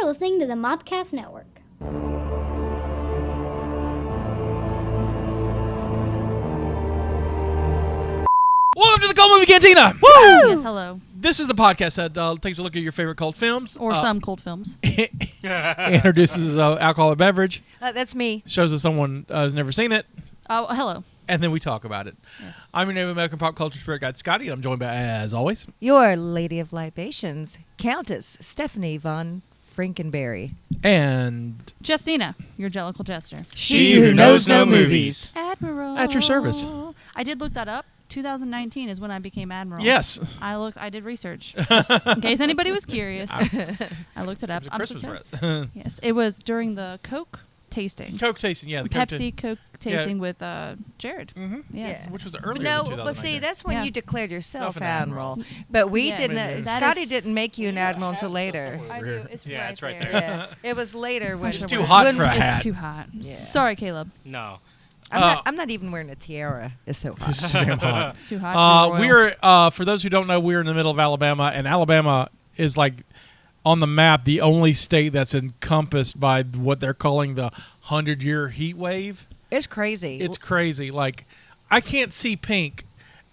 You're listening to the Mobcast Network. Welcome to the Cult Movie Cantina! Woo! Yes, hello. This is the podcast that takes a look at your favorite cult films. Or some cult films. Introduces alcoholic beverage. That's me. Shows us someone has never seen it. Oh, hello. And then we talk about it. Yes. I'm your Native American pop culture spirit guide, Scotty, and I'm joined by, as always, Your Lady of Libations, Countess Stephanie von Frankenberry. And Justina, your Jellicle Jester. She who knows no movies. Admiral. At your service. I did look that up. 2019 is when I became Admiral. Yes. I did research. Just in case anybody was curious. I looked it up. It was a I'm Christmas so present. Yes, it was during the Coke tasting. Coke tasting, yeah. The Pepsi Coke tasting with Jared. Mm-hmm. Yes. Which was earlier No, than 2019. well, see, that's when Yeah. you declared yourself An Admiral. admiral. But we Yeah. didn't. That Scotty is- didn't make you an Admiral until later. I do. It's Yeah, right it's right there. there. Yeah, it was later when It's too hot for a It's hat. too hot. Yeah. Sorry, Caleb. No. I'm not even wearing a tiara. It's so hot. It's too damn hot. It's too hot. We're for those who don't know, we're in the middle of Alabama, and Alabama is like on the map the only state that's encompassed by what they're calling the 100-year heat wave. It's crazy. It's crazy. Like I can't see pink,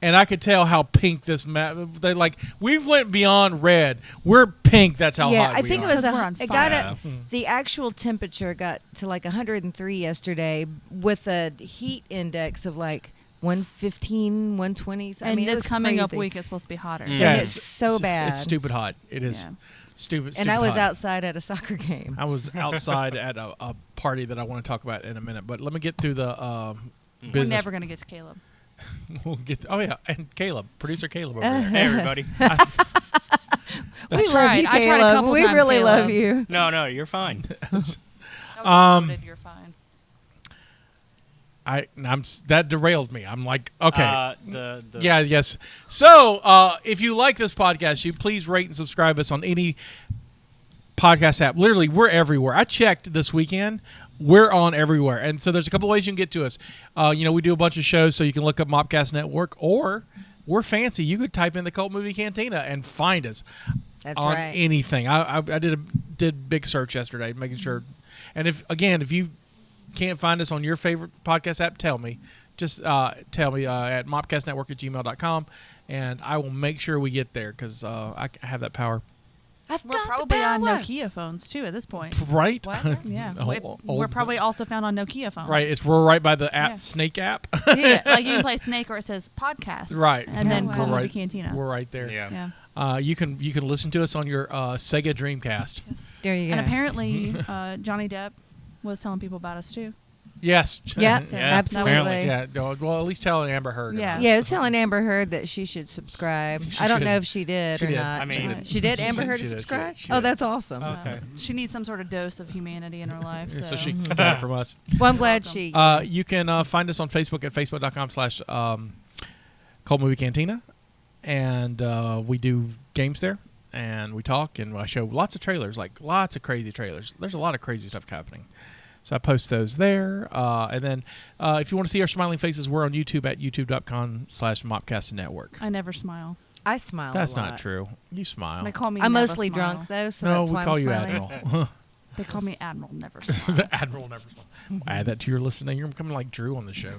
and I could tell how pink this map. They like we went beyond red. We're pink. That's how yeah, hot I we think are. it was. Because we're on It got fire. the actual temperature got to like 103 yesterday with a heat index of like 115, 120. I And mean, it this was coming up crazy. week, it's supposed to be hotter. Mm. Yeah, and it's so bad. It's stupid hot. It is Yeah. stupid. And I was hot. outside at a soccer game. I was outside at a party that I want to talk about in a minute, but let me get through the We're business. never going to get to Caleb. We'll get. Oh yeah, and Caleb, producer Caleb over there. Hey, everybody. We love you, right. I tried a Caleb. couple We times, really Caleb. love you. No, you're fine. You're fine. That derailed me. I'm like, okay. The Yeah, yes. So, if you like this podcast, you please rate and subscribe us on any podcast app. Literally, we're everywhere. I checked this weekend. We're on everywhere. And so there's a couple ways you can get to us. We do a bunch of shows, so you can look up Mobcast Network, or we're fancy. You could type in the Cult Movie Cantina and find us That's on right. anything. I did big search yesterday, making sure. And if you can't find us on your favorite podcast app, tell me. Just tell me at mobcastnetwork@gmail.com, and I will make sure we get there because I have that power. I've We're got probably the on power. Nokia phones, too, at this point. Right? What? Yeah. Old- We're probably also found on Nokia phones. Right. We're right by the Yeah. Snake app. Yeah, like you can play Snake or it says podcast. Right. And then Wow. Cult Movie Right. Cantina. We're right there. Yeah. Yeah. You can listen to us on your Sega Dreamcast. Yes. There you go. And apparently Johnny Depp was telling people about us, too. Yes. Yeah, Yeah. absolutely. Apparently. Yeah. Well, at least tell Amber Heard. Yeah. about Yeah, I us. was telling Amber Heard that she should subscribe. She I don't should. know if she did She or did. not. I mean- Right. she did. She Amber did, Heard she to did, she subscribe. did, she Oh, did. that's awesome. Okay. She needs some sort of dose of humanity in her life. So she Mm-hmm. got it from us. Well, I'm glad welcome. she. You can find us on Facebook at facebook.com/Cult Movie Cantina, and we do games there, and we talk, and I show lots of trailers, like lots of crazy trailers. There's a lot of crazy stuff happening, so I post those there. And then if you want to see our smiling faces, we're on YouTube at youtube.com/Mopcast Network. I never smile. I smile. That's a lot. not true. You smile. They call me I'm Never mostly Smile. drunk though, so no, that's we why call I'm you smiling. Admiral. They call me Admiral Never Smile. The Admiral never smile. Add that to your list. Now you're becoming like Drew on the show.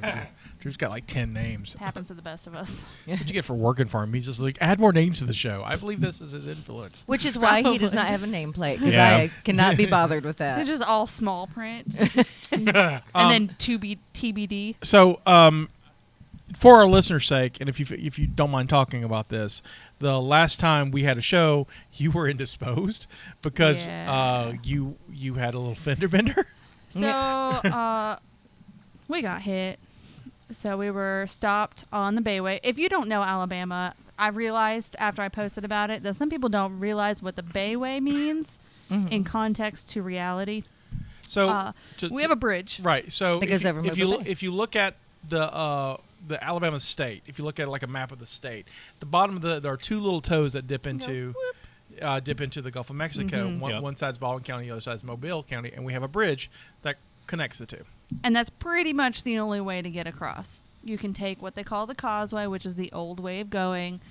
Drew's got like 10 names. Happens to the best of us. What'd you get for working for him? He's just like, add more names to the show. I believe this is his influence. Which is why he does not Probably. have a nameplate because Yeah. I cannot be bothered with that. It's just all small print. And then TBD. So, for our listeners' sake, and if you don't mind talking about this, the last time we had a show, you were indisposed because Yeah. you had a little fender bender. So we got hit. So we were stopped on the Bayway. If you don't know Alabama, I realized after I posted about it that some people don't realize what the Bayway means in context to reality. So We have a bridge. right. So That goes over if you Mobile Bay. if you look at the Alabama state, if you look at like a map of the state, the bottom of there are two little toes that dip into the Gulf of Mexico. Mhm. One, Yep. one side's Baldwin County, the other side's Mobile County, and we have a bridge that connects the two. And that's pretty much the only way to get across. You can take what they call the causeway, which is the old way of going.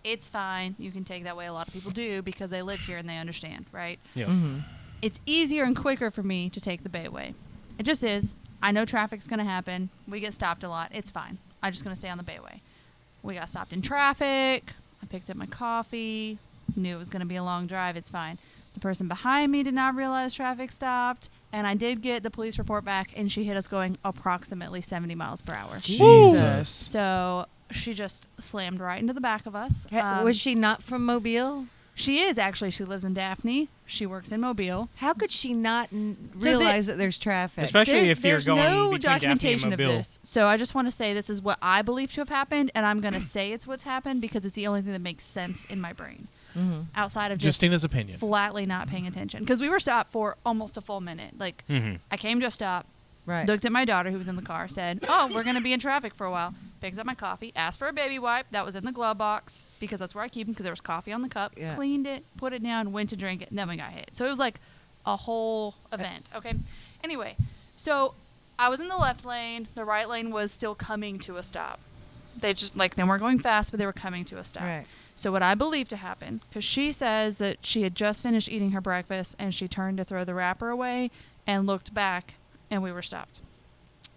It's fine. You can take that way. A lot of people do because they live here and they understand, right? Yeah. Mm-hmm. it's easier and quicker for me to take the Bayway. It just is. I know traffic's going to happen. We get stopped a lot. It's fine. I'm just going to stay on the Bayway. We got stopped in traffic. I picked up my coffee. Knew it was going to be a long drive. It's fine. The person behind me did not realize traffic stopped. And I did get the police report back, and she hit us going approximately 70 miles per hour. Jesus. So she just slammed right into the back of us. Was she not from Mobile? She is, actually. She lives in Daphne. She works in Mobile. How could she not realize that there's traffic? Especially if you're going no between Daphne and documentation of Mobile. this. So I just want to say this is what I believe to have happened, and I'm going to say it's what's happened because it's the only thing that makes sense in my brain. Mm-hmm. Outside of just Justina's opinion. flatly not paying attention. Because we were stopped for almost a full minute. Like, I came to a stop, Right. looked at my daughter who was in the car, said, oh, we're going to be in traffic for a while. Picked up my coffee, asked for a baby wipe. That was in the glove box because that's where I keep them because there was coffee on the cup. Yeah. Cleaned it, put it down, went to drink it, and then we got hit. So it was like a whole event. Okay. Anyway, so I was in the left lane. The right lane was still coming to a stop. They just, like, they weren't going fast, but they were coming to a stop. Right. So what I believe to happen, because she says that she had just finished eating her breakfast and she turned to throw the wrapper away and looked back and we were stopped.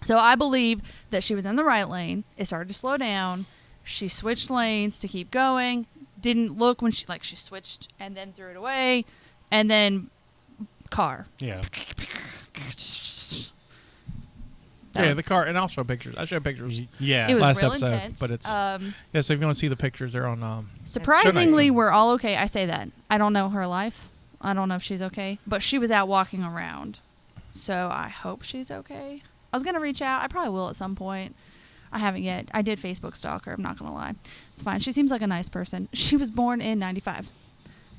So I believe that she was in the right lane. It started to slow down. She switched lanes to keep going. Didn't look when she switched and then threw it away. And then car. Yeah. The car, and I'll show pictures. I showed pictures Yeah. It was last real episode, intense. but it's so if you want to see the pictures, they're on. Surprisingly, we're all okay. I say that. I don't know her life. I don't know if she's okay, but she was out walking around. So I hope she's okay. I was going to reach out. I probably will at some point. I haven't yet. I did Facebook stalk her. I'm not going to lie. It's fine. She seems like a nice person. She was born in 95.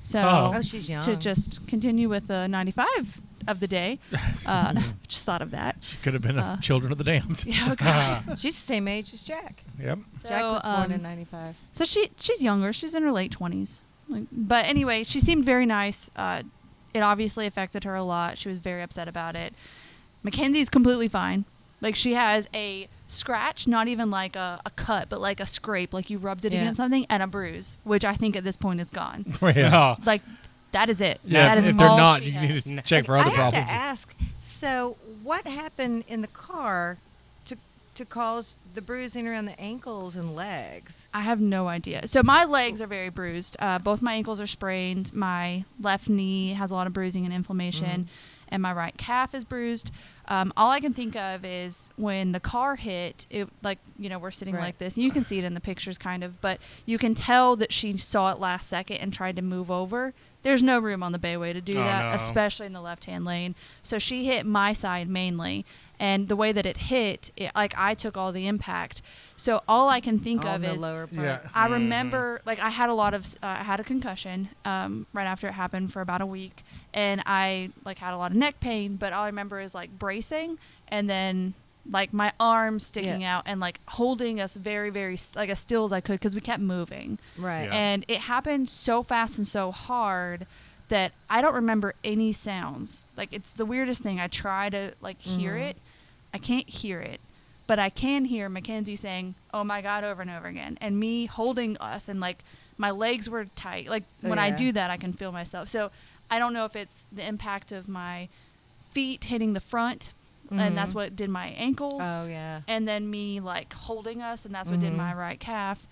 So Oh, she's young. to just continue with the 95 of the day, just thought of that. She could have been a Children of the Damned. Yeah, okay. She's the same age as Jack. Yep. Jack was born in 95. So she's younger. She's in her late 20s. But anyway, she seemed very nice. It obviously affected her a lot. She was very upset about it. Mackenzie's completely fine. Like, she has a scratch, not even like a cut, but like a scrape, like you rubbed it against something, and a bruise, which I think at this point is gone. Yeah. Like, that is it. Yeah, that is if they're all not, she you has. need to check for other I have problems. to ask, so what happened in the car to cause the bruising around the ankles and legs? I have no idea. So my legs are very bruised. Both my ankles are sprained. My left knee has a lot of bruising and inflammation, and my right calf is bruised. All I can think of is when the car hit, it, like, you know, we're sitting like this. And you can see it in the pictures kind of, but you can tell that she saw it last second and tried to move over. There's no room on the Bayway to do that, no. especially in the left-hand lane. So she hit my side mainly. And the way that it hit, like, I took all the impact. So all I can think On of the is lower part. Yeah. I remember, like, I had I had a concussion right after it happened for about a week. And I, like, had a lot of neck pain. But all I remember is, like, bracing and then, like, my arm sticking out and, like, holding us very, very, like, as still as I could because we kept moving. Right. Yeah. And it happened so fast and so hard that I don't remember any sounds. Like, it's the weirdest thing. I try to, like, hear it. I can't hear it. But I can hear Mackenzie saying, "Oh my God," over and over again. And me holding us, and, like, my legs were tight. Like, when I do that, I can feel myself. So I don't know if it's the impact of my feet hitting the front, and that's what did my ankles. Oh, yeah. And then me, like, holding us, and that's what did my right calf.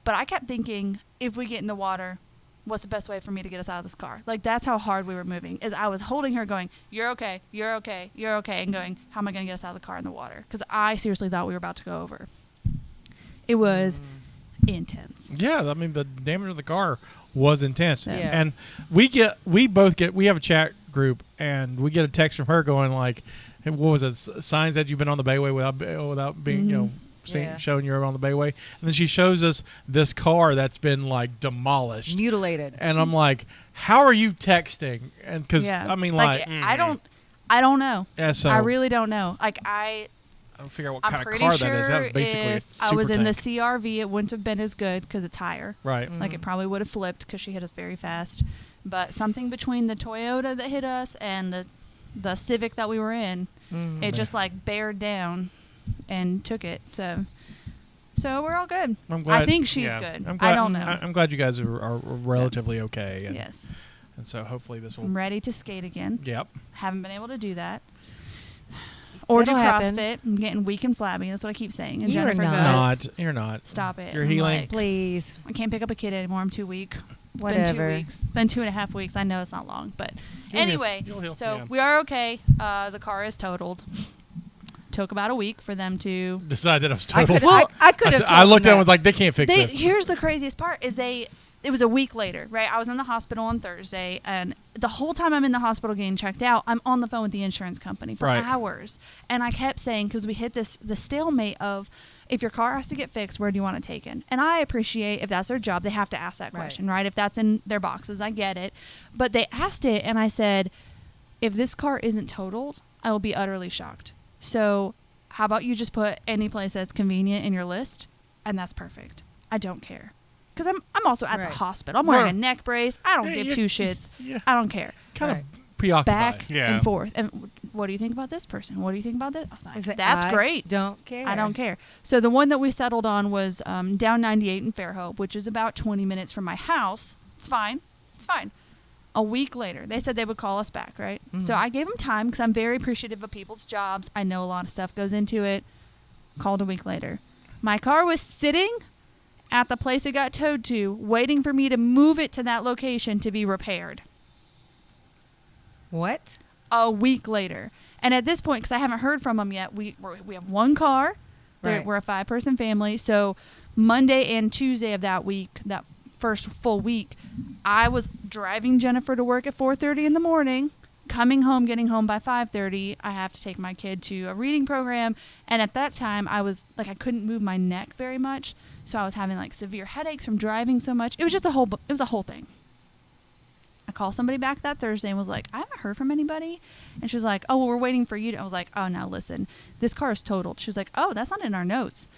But I kept thinking, if we get in the water, what's the best way for me to get us out of this car? Like, that's how hard we were moving. Is I was holding her going, "You're okay, you're okay, you're okay," and going, "How am I going to get us out of the car in the water?" Because I seriously thought we were about to go over. It was intense. Yeah, I mean, the damage of the car was intense. Yeah. And we have a chat group, and we get a text from her going, like, hey, what was it? Signs that you've been on the Bayway without being, you know, showing you're on the Bayway. And then she shows us this car that's been, like, demolished. Mutilated. And I'm like, how are you texting? And because, I mean, like, I don't know. yeah, so I really don't know. Like, I don't figure out what I'm kind of pretty car sure that is. That was basically a if super I was in the tank. CRV, it wouldn't have been as good because it's higher. Right. Like, it probably would have flipped because she hit us very fast. But something between the Toyota that hit us and the Civic that we were in, it just, like, bared down and took it. So we're all good. I'm glad. I think she's yeah. good. I'm glad, I don't know. I'm glad you guys are relatively okay. And, yes. And so hopefully this will. I'm ready to skate again. Yep. Haven't been able to do that. Or It'll do happen. CrossFit. I'm getting weak and flabby. That's what I keep saying. And You are Jennifer not. goes, You're not. stop it. You're I'm healing. like, Please. I can't pick up a kid anymore. I'm too weak. It's Whatever. been 2 weeks. It's been 2.5 weeks. I know it's not long, but You'll anyway. heal. You'll heal. So Yeah. we are okay. The car is totaled. Took about a week for them to. Decide that it was I total. could, I could have. I looked at it and was like, they can't fix this. Here's the craziest part: is it was a week later, right? I was in the hospital on Thursday, and the whole time I'm in the hospital getting checked out, I'm on the phone with the insurance company for Right. hours, and I kept saying, because we hit the stalemate of, if your car has to get fixed, where do you want it taken? And I appreciate if that's their job, they have to ask that Right. question, right? If that's in their boxes, I get it, but they asked it, and I said, if this car isn't totaled, I will be utterly shocked. So how about you just put any place that's convenient in your list, and that's perfect. I don't care. Because I'm also at Right. the hospital. I'm wearing Right. a neck brace. I don't Yeah, give yeah. two shits. Yeah. I don't care. Kind Right. of preoccupied. Back Yeah. and forth. And what do you think about this person? What do you think about this? I was like, Is it, that's I great. Don't care. I don't care. So the one that we settled on was down 98 in Fairhope, which is about 20 minutes from my house. It's fine. It's fine. A week later, they said they would call us back, right? Mhm. So I gave them time because I'm very appreciative of people's jobs. I know a lot of stuff goes into it. Called a week later. My car was sitting at the place it got towed to, waiting for me to move it to that location to be repaired. What? A week later. And at this point, because I haven't heard from them yet, we have one car. Right. We're a 5-person family. So Monday and Tuesday of that week, that first full week, I was driving Jennifer to work at 4:30 in the morning, coming home, getting home by 5:30. I have to take my kid to a reading program. And at that time, I was like, I couldn't move my neck very much. So I was having like severe headaches from driving so much. It was just a whole thing. I called somebody back that Thursday and was like, I haven't heard from anybody. And she was like, oh, well, we're waiting for you. I was like, oh, now listen, this car is totaled. She was like, oh, that's not in our notes.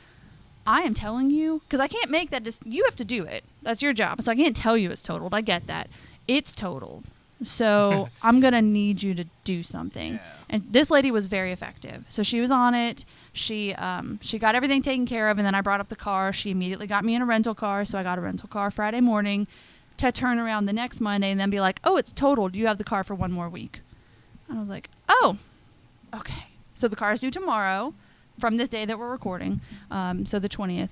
I am telling you, because I can't make that. You have to do it. That's your job. So I can't tell you it's totaled. I get that. It's totaled. So I'm going to need you to do something. Yeah. And this lady was very effective. So she was on it. She got everything taken care of. And then I brought up the car. She immediately got me in a rental car. So I got a rental car Friday morning to turn around the next Monday and then be like, oh, it's totaled. You have the car for one more week. And I was like, oh, okay. So the car is due tomorrow from this day that we're recording. So the 20th.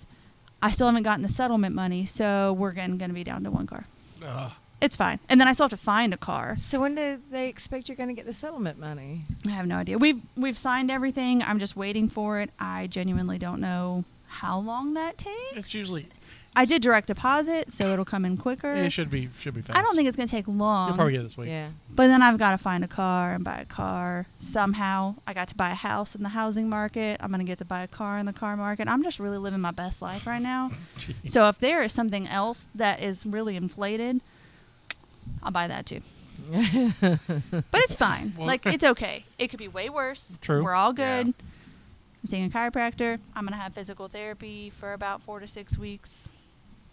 I still haven't gotten the settlement money. So we're going to be down to one car. Ugh. It's fine. And then I still have to find a car. So when do they expect you're going to get the settlement money? I have no idea. We've signed everything. I'm just waiting for it. I genuinely don't know how long that takes. It's usually. I did direct deposit, so it'll come in quicker. It should be fast. I don't think it's going to take long. You'll probably get it this week. Yeah. But then I've got to find a car and buy a car. Somehow I got to buy a house in the housing market. I'm going to get to buy a car in the car market. I'm just really living my best life right now. So if there is something else that is really inflated, I'll buy that too. But it's fine. Well- Like, it's okay. It could be way worse. True. We're all good. Yeah. I'm seeing a chiropractor. I'm going to have physical therapy for about 4 to 6 weeks.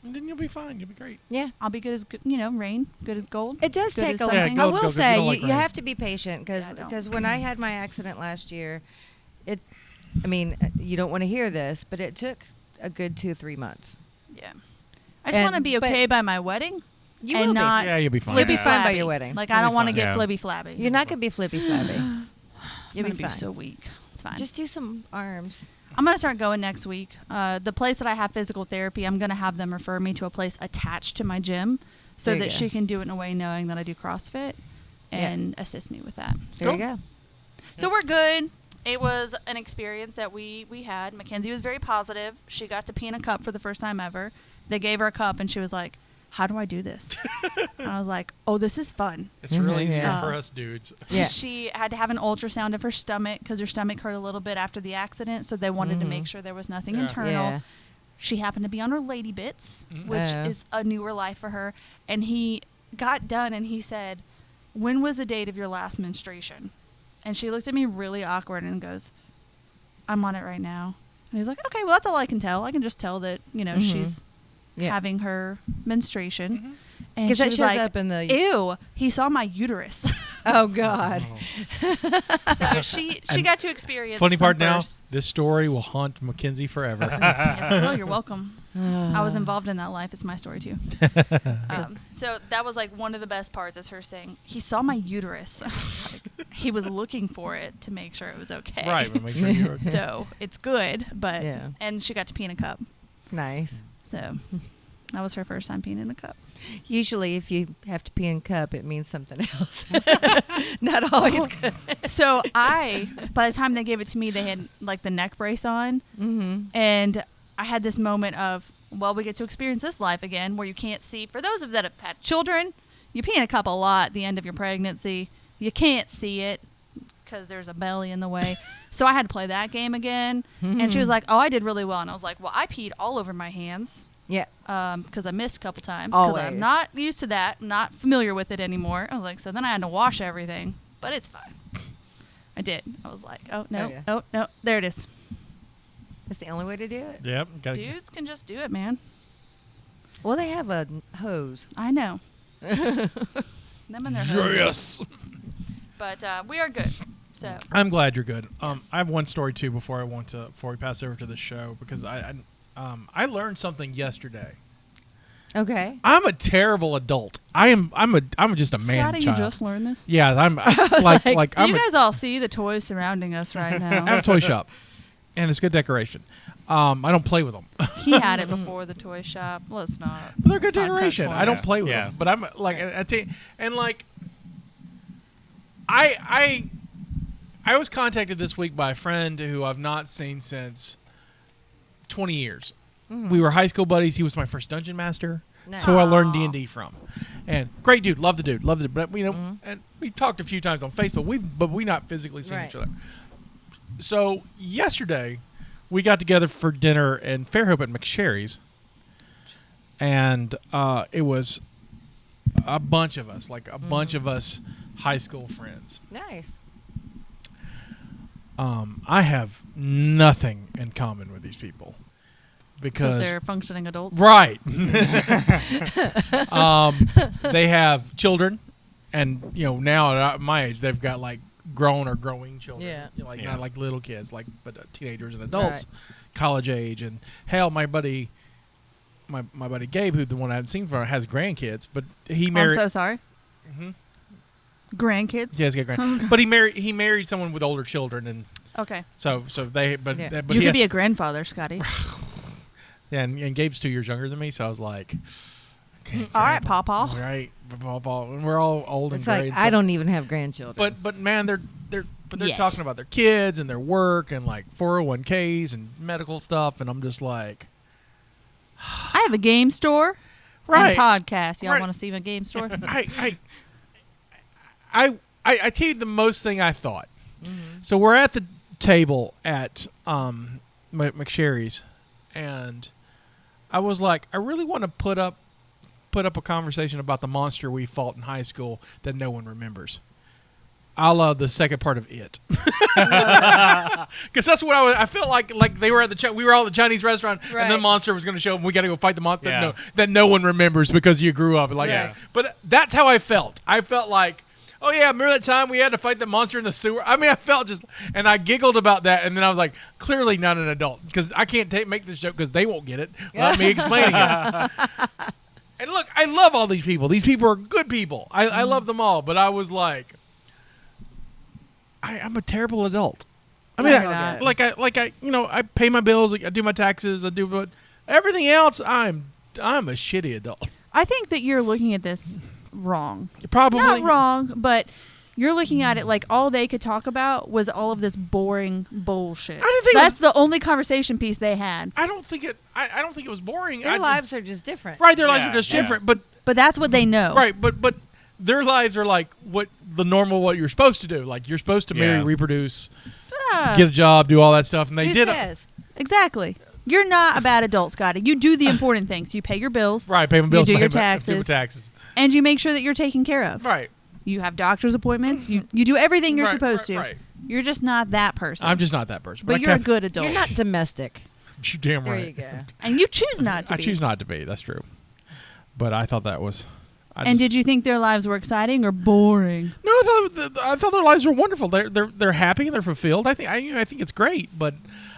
And then you'll be fine. You'll be great. Yeah. I'll be good as, rain, good as gold. It does Good take as a something. long. Yeah, I go, will go, 'cause you say don't you, like you rain. have to be patient Yeah, I don't. because when I had my accident last year, I mean, you don't want to hear this, but it took a good 2-3 months. Yeah. I just want to And- be but- okay by my wedding. You and will be. not Yeah, you'll be fine. flippy You'll be fine by flabby. your wedding. Like, You'll I be don't want to fine. get Yeah. flippy flabby. You're not going to be flippy flabby. I'm You'll gonna be fine. so weak. It's fine. Just do some arms. I'm gonna start going next week. The place that I have physical therapy, I'm gonna have them refer me to a place attached to my gym, so There you that go. she can do it in a way knowing that I do CrossFit, and assist me with that. There you go. So we're good. It was an experience that we had. Mackenzie was very positive. She got to pee in a cup for the first time ever. They gave her a cup, and she was like, how do I do this? And I was like, oh, this is fun. It's really easier Yeah. for us dudes. Yeah. She had to have an ultrasound of her stomach because her stomach hurt a little bit after the accident, so they wanted to make sure there was nothing Yeah. internal. Yeah. She happened to be on her lady bits, which Oh. is a newer life for her. And he got done and he said, when was the date of your last menstruation? And she looked at me really awkward and goes, I'm on it right now. And he's like, okay, well, that's all I can tell. I can just tell that, she's Yeah. having her menstruation. Mhm. And Because she that was shows like, up in the. ew, he saw my uterus. Oh God. Oh. So she And got to experience Funny some part now, firsts. this story will haunt Mackenzie forever. Yes, well, you're welcome. I was involved in that life. It's my story too. So that was like one of the best parts is her saying, he saw my uterus. Like, he was looking for it to make sure it was okay. Right. But make sure you're So it's good, but, Yeah. and she got to pee in a cup. Nice. So that was her first time peeing in a cup. Usually, if you have to pee in cup, it means something else. Not always good. So by the time they gave it to me, they had like the neck brace on. Mm-hmm. And I had this moment of, well, we get to experience this life again where you can't see. For those of that have had children, you pee in a cup a lot at the end of your pregnancy. You can't see it because there's a belly in the way. So I had to play that game again. And she was like, oh, I did really well. And I was like, well, I peed all over my hands. Yeah. Because I missed a couple times. Because I'm Always. not used to that. I'm not familiar with it anymore. I was like, so then I had to wash everything. But it's fine. I did. I was like, oh, no. Oh, yeah. Oh, no. There it is. That's the only way to do it. Yep. Dudes can just do it, man. Well, they have a hose. I know. Them and their hoses. Yes. But we are good. So I'm glad you're good. Yes. I have one story too before we pass over to the show because I learned something yesterday. Okay. I'm a terrible adult. I'm just a man Scotty, child. you just learned this? Yeah, I'm like Do I'm you guys all see the toys surrounding us right I now? have a toy shop, and it's good decoration. I don't play with them. He had it before the toy shop. Let's not. They're good let's not cut decoration. I corners. don't play with Yeah. them, but I'm like, I tell you, and like, I was contacted this week by a friend who I've not seen since 20 years. We were high school buddies. He was my first dungeon master. That's who I learned D&D from. And great dude, love the dude. But you know, and we talked a few times on Facebook. We not physically seen each Right. other. So yesterday, we got together for dinner in Fairhope at McSherry's, and it was a bunch of us, like a bunch of us high school friends. Nice. I have nothing in common with these people because they're functioning adults. right. They have children, and you know now at my age they've got like grown or growing children. Yeah. You know, like Yeah. not like little kids, like but teenagers and adults, college age, and hell, my buddy Gabe, who the one I hadn't seen for, has grandkids, but he married. I'm so sorry. Mhm. Grandkids. Yeah, he's got grand. But he married someone with older children, and Okay. so they but Yeah. but You he could be has- a grandfather, Scotty. yeah, and Gabe's 2 years younger than me, so I was like, okay, All right, Grandpa. Pawpaw. Right, Pawpaw. And we're all old It's and like gray. and I stuff. don't even have grandchildren. But man, they're Yet. talking about their kids and their work and like 401ks and medical stuff, and I'm just like, I have a game store. right. And a podcast. Y'all Right. want to see my game store? I tell you the most thing I thought. So we're at the table at McSherry's, and I was like, I really want to put up a conversation about the monster we fought in high school that no one remembers. I love the second part of it, because that's what I felt like they were at we were all at the Chinese restaurant, and the Right. monster was going to show up, and we got to go fight the monster Yeah. that no one remembers because you grew up. Like, Yeah. But that's how I felt. I felt like, oh yeah, remember that time we had to fight the monster in the sewer? I mean, I felt just, and I giggled about that, and then I was like, clearly not an adult, because I can't make this joke because they won't get it without me explaining it. And look, I love all these people. These people are good people. I love them all, but I was like, I'm a terrible adult. I mean, That's all good. I pay my bills, I do my taxes, but everything else, I'm a shitty adult. I think that you're looking at this wrong. Probably Not wrong, but you're looking at it like all they could talk about was all of this boring bullshit. I didn't think That's the only conversation piece they had. I don't think it. I don't think it was boring. Their lives are just different. right. Their lives Yeah, are just yeah. different, but But that's what they know. right, but their lives are like what you're supposed to do. Like you're supposed to marry, Yeah. reproduce, Ah, get a job, do all that stuff, and they Who did says? exactly. You're not a bad adult, Scotty. You do the important things. You pay your bills, Right, pay my bills, do pay your do my taxes. taxes. and you make sure that you're taken care of. Right, You have doctor's appointments. You do everything you're Right, supposed right, to. right. You're just not that person. I'm just not that person. but I you're a can't- good adult. You're not domestic. You damn There right. you go. And you choose not to I be. choose not to be. That's true. But I thought that was. And did you think their lives were exciting or boring? No, I thought their lives were wonderful. They're happy and they're fulfilled. I think it's great. But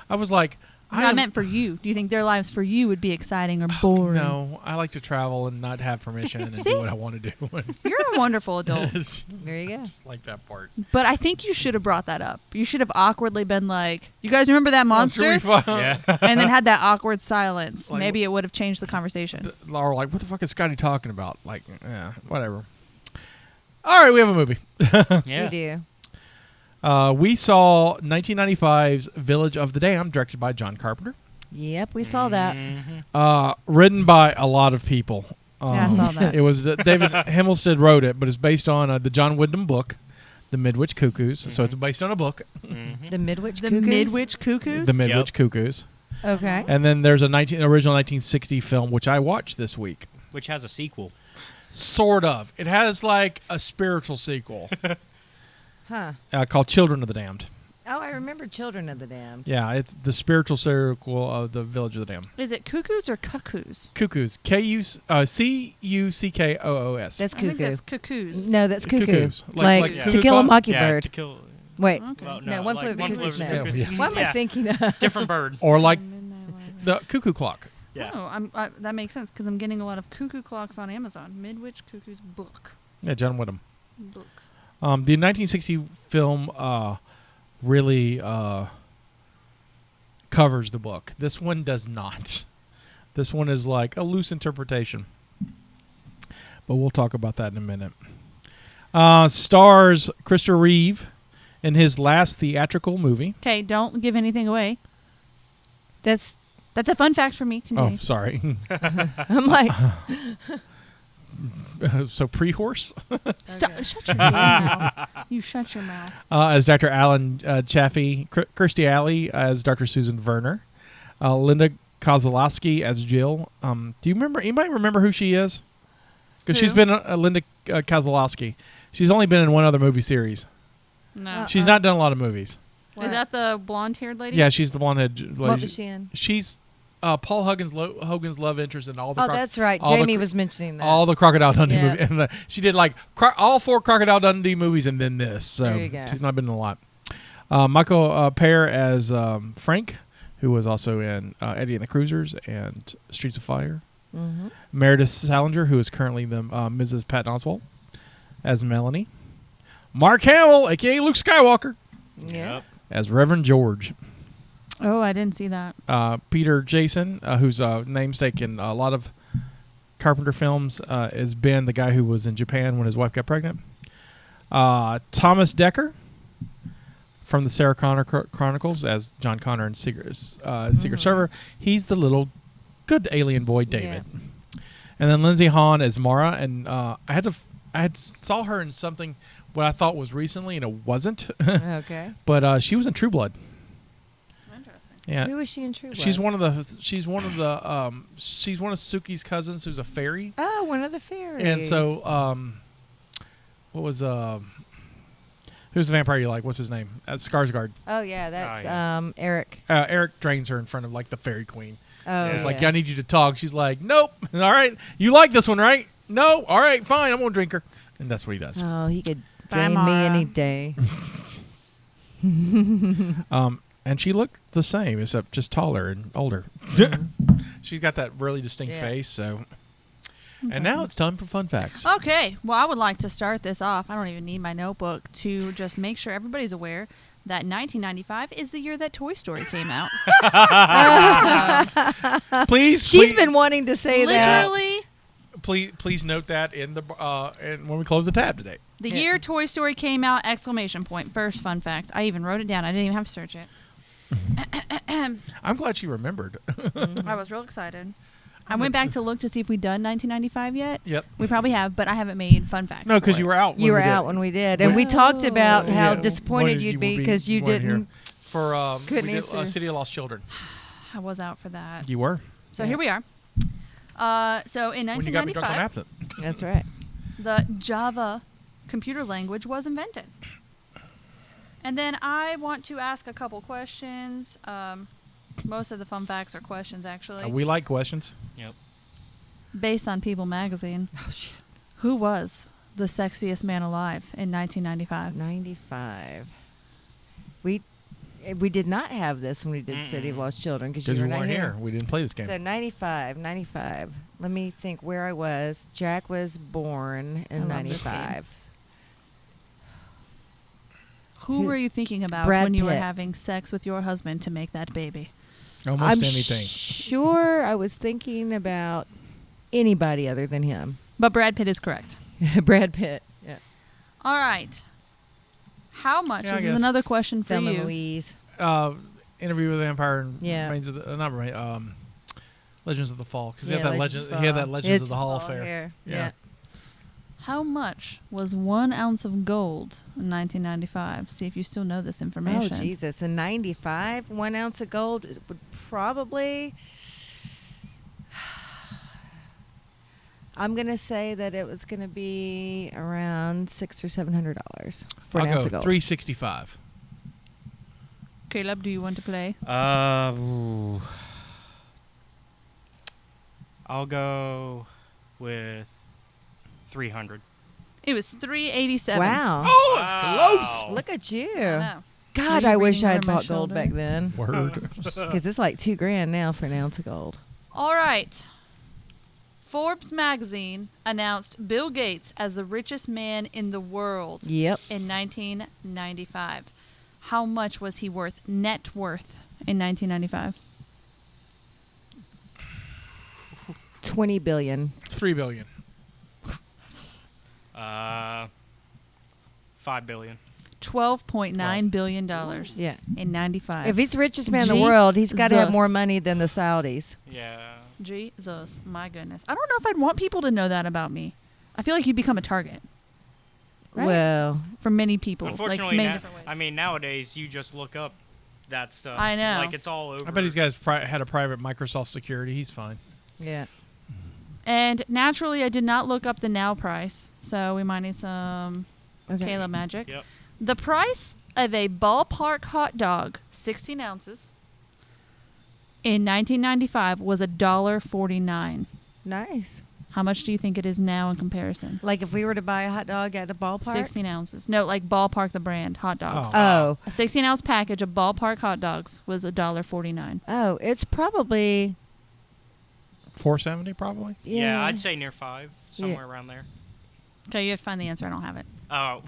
I was like, I meant for you. Do you think their lives for you would be exciting or boring? No, I like to travel and not have permission and See? do what I want to do. You're a wonderful adult. There you go. Just like that part. But I think you should have brought that up. You should have awkwardly been like, "You guys remember that monster?" That's really fun. Yeah. And then had that awkward silence. Like, Maybe it would have changed the conversation. Or like, what the fuck is Scotty talking about? Like, yeah, whatever. All right, we have a movie. Yeah. We do. We saw 1995's Village of the Damned, directed by John Carpenter. Yep, we saw that. Written by a lot of people. Yeah, I saw that. It was David Himmelstead wrote it, but it's based on the John Wyndham book, The Midwich Cuckoos. So it's based on a book, The Midwich The Cuckoos? Midwich Cuckoos? The Midwich Cuckoos. Okay. And then there's a original 1960 film, which I watched this week. Which has a sequel. Sort of. It has like a spiritual sequel Huh. called Children of the Damned. Oh, I remember Children of the Damned. Yeah, it's the spiritual sequel of the Village of the Damned. Is it cuckoos or cuckoos? Cuckoos. Cuckoos. That's I think cuckoo. that's cuckoos. No, that's cuckoo. Cuckoos. Like, Like Yeah. To Cuckoo Kill a Clock? Mockingbird. To kill. Wait. Okay. Well, No, One Flew Over the One Flew Cuckoo's Over the Nest. Cuckoo's What am I Yeah. thinking of? Different bird. Or like Midnight Library. the cuckoo clock. Yeah. Oh, that makes sense because I'm getting a lot of cuckoo clocks on Amazon. Midwich Cuckoos book. Yeah, John Wyndham. Book. The 1960 film really covers the book. This one does not. This one is like a loose interpretation. But we'll talk about that in a minute. Stars Christopher Reeve in his last theatrical movie. Okay, don't give anything away. That's. That's a fun fact for me. Continue. Oh, sorry. I'm like. So pre-horse Shut your mouth. You shut your mouth. as Dr. Alan Chaffee, Kirstie Alley as Dr. Susan Werner, Linda Kozlowski as Jill. Do you remember? Anybody remember who she is? Because she's Who? been Linda Kozlowski. She's only been in one other movie series. No. She's not done a lot of movies. Is that the blonde-haired lady? Yeah, she's the blonde-head lady. What was she in? She's Paul Hogan's love interest in all the. Oh, that's right. all the Jamie cro- was mentioning that. all the Crocodile Dundee Yeah. movies. And she did like all 4 Crocodile Dundee movies and then this. So There you go. she's not been in a lot. Michael Pear as Frank, who was also in Eddie and the Cruisers and Streets of Fire. Mm-hmm. Meredith Salinger, who is currently the Mrs. Patton Oswalt, as Melanie. Mark Hamill, a.k.a. Luke Skywalker, Yeah. Yep. as Reverend George. Oh, I didn't see that. Peter Jason, who's a namesake in a lot of Carpenter films, is Ben, the guy who was in Japan when his wife got pregnant. Thomas Dekker from the Sarah Connor Chronicles as John Connor in Secret Server. He's the little good alien boy, David. And then Lindsay Hahn as Mara. And I had saw her in something what I thought was recently, and it wasn't. Okay. But she was in True Blood. Interesting. Yeah. Who was she in True Blood? She's one of Suki's cousins who's a fairy. Oh, one of the fairies. And so what was who's the vampire you like? What's his name? Skarsgård. Oh yeah, that's yeah. Eric. Eric drains her in front of like the fairy queen. Oh, It's yeah. like, I need you to talk. She's like, nope. All right. You like this one, right? No. All right, fine. I'm going to drink her. And that's what he does. Oh, he could Bye, drain me Mara. any day. And she looked the same, except just taller and older. She's got that really distinct Yeah. face. So, and now it's time for fun facts. Okay. Well, I would like to start this off. I don't even need my notebook to just make sure everybody's aware that 1995 is the year that Toy Story came out. Please, She's been wanting to say that. Literally, please note that in the and when we close the tab today. the Yeah. year Toy Story came out! Exclamation point. First fun fact. I even wrote it down. I didn't even have to search it. I'm glad she remembered. I was real excited. I went back to look to see if we'd done 1995 yet. Yep. We probably have, but I haven't made fun facts. No, because for you it. were out. You were we did. out when we did, and we talked about how Yeah, disappointed wanted you'd you be would because you weren't here. didn't. For we couldn't did, answer. City of Lost Children. I was out for that. You were So Yeah. here we are. So in when you got me drunk on 1995, absinthe. That's right. the Java computer language was invented. And then I want to ask a couple questions. Most of the fun facts are questions, actually. We like questions. Yep. Based on People magazine. Who was the sexiest man alive in 1995? 95. We did not have this when we did City of Lost Children because you Because were we not weren't here. here. We didn't play this game. So 95. Let me think where I was. Jack was born in I love this game. 95. Who were you thinking about Brad when you were Pitt. having sex with your husband to make that baby? Almost I'm anything. sure I was thinking about anybody other than him. But Brad Pitt is correct. Brad Pitt. Yeah. All right. How much? Yeah, I This is guess. another question for Thelma you. Louise. Interview with the Empire and Yeah. Legends of the Fall, because Yeah, he had that Legends he had that Fall. Legends It's of the Hall all affair. here. Yeah. How much was 1 ounce of gold in 1995? See if you still know this Oh, information. Jesus. In 95, 1 ounce of gold would probably... I'm going to say that it was going to be around $600 or $700 for I'll an ounce go of gold. 365. Caleb, do you want to play? Ooh. I'll go with 300. It was 387. Wow. Oh, it's close. Wow. Look at you. I know. God, Are you I wish reading I had over my bought gold shoulder? back then. Word. Because it's like $2,000 now for an ounce of gold. All right. Forbes magazine announced Bill Gates as the richest man in the world Yep. in 1995. How much was he worth, net worth, in 1995? 20 billion. 3 billion. 5 billion. $12.9 billion Yeah. in 95. If he's the richest man in the world, he's got to have Jesus. more money than the Saudis. Yeah. Jesus, my goodness. I don't know if I'd want people to know that about me. I feel like you'd become a target. Right? Well, For many people. Unfortunately, like many different ways. I mean, nowadays you just look up that stuff. I know. Like it's all over. I bet he's had a private Microsoft security. He's fine. yeah. And naturally, I did not look up the now price, so we might need some Okay. Caleb magic. Yep. The price of a ballpark hot dog, 16 ounces, in 1995 was $1.49. Nice. How much do you think it is now in comparison? Like if we were to buy a hot dog at a ballpark? 16 ounces. No, like Ballpark the brand, hot dogs. Oh. A 16-ounce package of Ballpark hot dogs was $1.49. Oh, it's probably... 470 probably. Yeah, I'd say near 5, somewhere around there. Okay, you have to find the answer. I don't have it. Oh,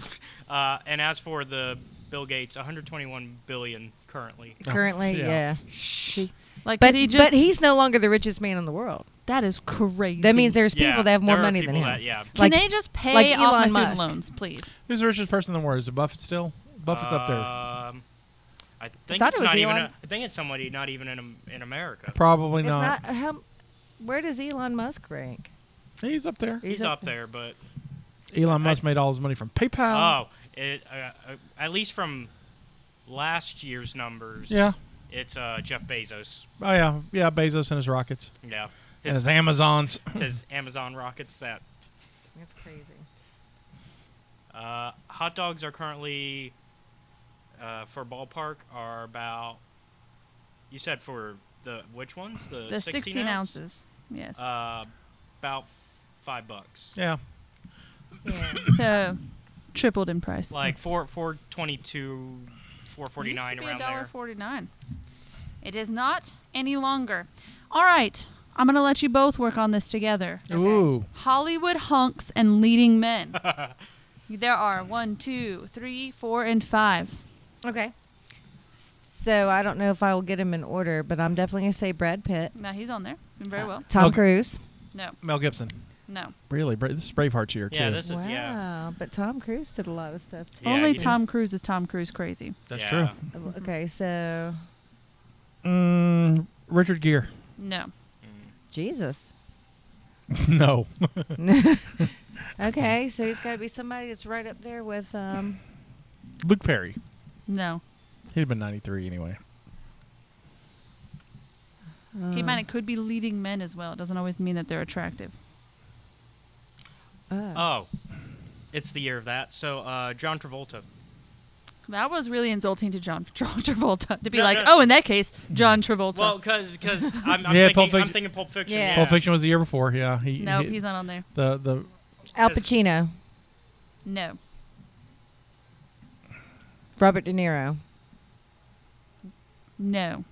and as for the Bill Gates, 121 billion currently. Currently, yeah. yeah. Like, But, could he just, but he's no longer the richest man in the world. that is crazy. That means there's people Yeah, that have more there are money than people him. that- yeah. Can like- they just pay like off my Elon student Musk. loans, please? Who's the richest person in the world? Is it Buffett still? Buffett's up there. I think thought it's it was not even. Elon. I think it's somebody not even in America. Probably It's not. not... where does Elon Musk rank? He's up there. He's up there, but Elon Musk made all his money from PayPal. at least from last year's numbers. Yeah. It's Jeff Bezos. Oh yeah. Yeah. Bezos and his rockets Yeah, and his Amazons. his Amazon rockets. That That's crazy. hot dogs are currently for ballpark are about. You said for the which ones? The 16 ounces. Yes. About $5. Yeah. Yeah. So, tripled in price. Like 422, 449 around there. $1.49. It is not any longer. All right. I'm going to let you both work on this together. Ooh. Hollywood hunks and leading men. There are 1, 2, 3, 4, and 5. Okay. So I don't know if I will get him in order, but I'm definitely going to say Brad Pitt. Now he's on there. Doing very well. Tom Okay. Cruise. No. Mel Gibson. No. Really? This is Braveheart's year too. Yeah, this is Wow. yeah. But Tom Cruise did a lot of stuff too. Yeah, Only he Tom did. Cruise is Tom Cruise crazy. That's Yeah. true. Okay, so Richard Gere. No. Jesus. No. Okay, so he's got to be somebody that's right up there with Luke Perry. No. He'd have been 93 anyway. Keep in mind, it could be leading men as well. It doesn't always mean that they're attractive. Oh, it's the year of that. So John Travolta. That was really insulting to John Travolta to be No, like, no. oh, in that case, John Travolta. Well, because I'm, Yeah, Pulp I'm Fiction. thinking Pulp Fiction. Yeah. Yeah. Pulp Fiction was the year before. Yeah. nope, he's not on there. The Al Pacino, No. Robert De Niro. No.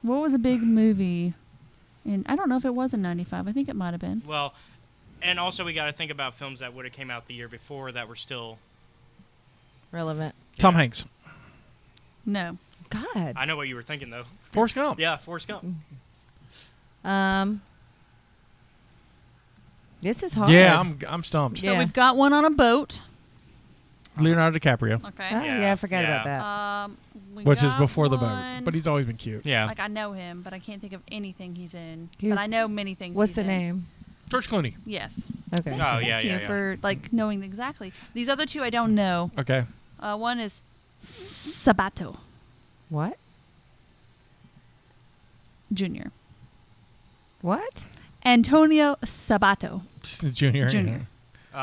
What was a big movie? And I don't know if it was in 95. I think it might have been. Well, and also we got to think about films that would have came out the year before that were still Relevant. Tom Hanks. No. God. I know what you were thinking though. Forrest Gump. Yeah, Forrest Gump. This is hard. Yeah, I'm stumped. So Yeah. we've got one on a boat. Leonardo DiCaprio, Okay. Oh, yeah, I forgot about that. We which is got before the boat, one- but he's always been cute. Yeah. Like I know him, but I can't think of anything he's in. He But was- I know many things. What's he's the in. name? George Clooney. Yes. Okay. Oh, Thank yeah, you yeah, yeah. for like knowing exactly. These other two I don't know. Okay. One is Sabato What? Jr. What? Antonio Sabato. Junior. Junior.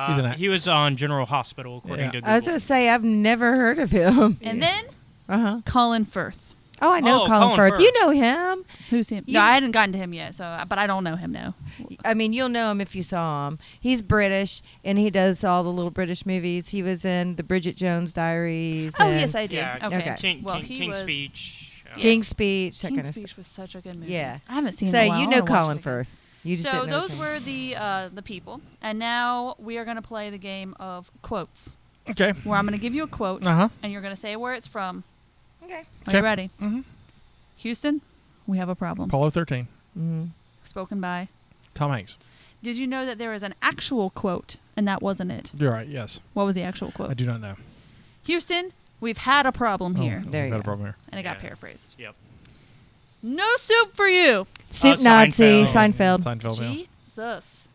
He's an He was on General Hospital, according Yeah. to Google. I was going to say, I've never heard of him. And then Uh-huh. Colin Firth. Oh, I know Oh, Colin Colin Firth. Firth. You know him. Who's him? You- No, I hadn't gotten to him yet, but I don't know him now. I mean, you'll know him if you saw him. He's British, and he does all the little British movies. He was in the Bridget Jones Diaries. Oh, and yes, I did. Yeah, Okay. Okay. King's he Speech. Yes. King's Speech, that King's kind of Speech stuff. was such a good movie. Yeah. I haven't seen it So in a while. you I know wanna watch Colin it again. Firth. You just So didn't know those his were the people, and now we are going to play the game of quotes, Okay. where I'm going to give you a quote, Uh huh. and you're going to say where it's from. name. Okay. Are you Okay. ready? Mm-hmm. Houston, we have a problem. Apollo 13. Mm-hmm. Spoken by. Tom Hanks. Did you know that there is an actual quote, and that wasn't it? You're right. Yes. What was the actual quote? I do not know. Houston, we've had a problem here, There you got a go. problem here. and it got Yeah. paraphrased. Yep. No soup for you. Soup Nazi, Seinfeld. Seinfeld. Yeah. Jesus.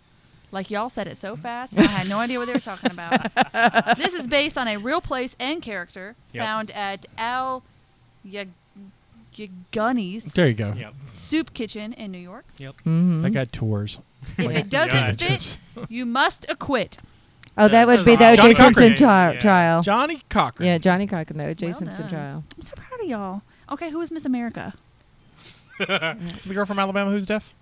Like y'all said it so fast, I had no idea what they were talking about. This is based on a real place and character Yep. found at Al Yaguni's There you go. Yep. Soup Kitchen in New York. Mm-hmm. That guy tours. If it doesn't Yeah. fit, you must acquit. Oh, that would be Johnny the O.J. Simpson Cochran. Yeah. trial. Johnny Cochran. Yeah, Johnny Cochran, the O.J. Well Simpson done. trial. I'm so proud of y'all. Okay, who is Miss America? Is the girl from Alabama who's deaf?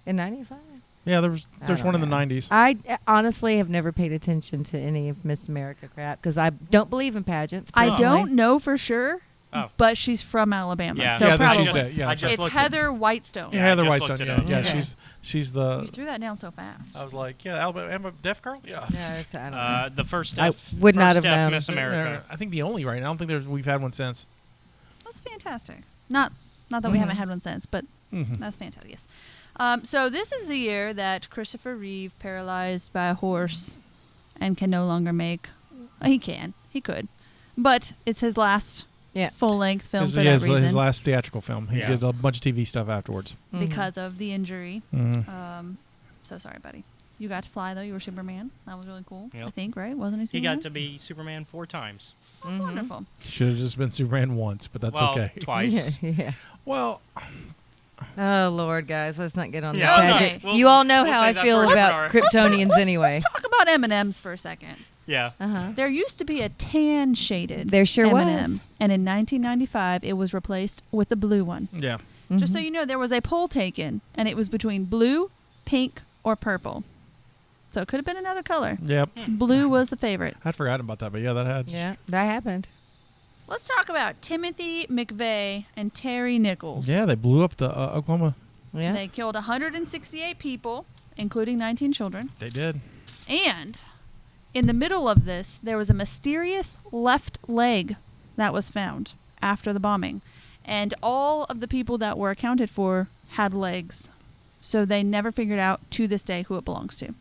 In 95? Yeah, there's don't one in the know. 90s. I honestly have never paid attention to any of Miss America crap because I don't believe in pageants. I personally. don't know for sure, Oh. but she's from Alabama. Yeah. So Yeah, then probably. she's dead. Yeah, I that's just It's looked at- Heather Whitestone. Yeah, Yeah, I Heather just Whitestone. looked it Yeah, up. yeah. Okay. She's You the. threw that down so fast. I was like, yeah, Alabama deaf girl. Yeah. Yeah, it's- I don't know. The first I deaf, would not first have deaf known. Miss America. I think the only right now. I don't think we've had one since. That's fantastic. Not that we Mhm. haven't had one since, but Mm-hmm. that's fantastic. Yes. So this is the year that Christopher Reeve paralyzed by a horse and can no longer make. He could, but it's his last Yeah. full-length film His, for that his reason last theatrical film. He Yes. did a bunch of TV stuff afterwards. Mhm. because of the injury. Mm-hmm. So sorry, buddy. You got to fly though. You were Superman. That was really cool. I Yep. think, right? Wasn't he He Superman? got to be Superman 4 times. That's Mhm. wonderful. Should have just been Superman once, but that's well, okay. twice. Yeah, yeah. Well, Oh Lord, guys, let's not get on Yeah, this okay. tangent. We'll- you all know we'll how save I that feel for another about hour. Kryptonians anyway. Let's talk about M&Ms for a second. Yeah. Uh-huh. There used to be a tan shaded There sure M&M, was. and in 1995 it was replaced with the blue one. yeah. Just so Mhm. you know, there was a poll taken, and it was between blue, pink, or purple. So it could have been another color. Yep. Blue was the favorite. I'd forgotten about that, but yeah, that had. Yeah, that happened. Let's talk about Timothy McVeigh and Terry Nichols. Yeah, they blew up the Oklahoma. Yeah. They killed 168 people, including 19 children. They did. And in the middle of this, there was a mysterious left leg that was found after the bombing. And all of the people that were accounted for had legs. So they never figured out to this day who it belongs to.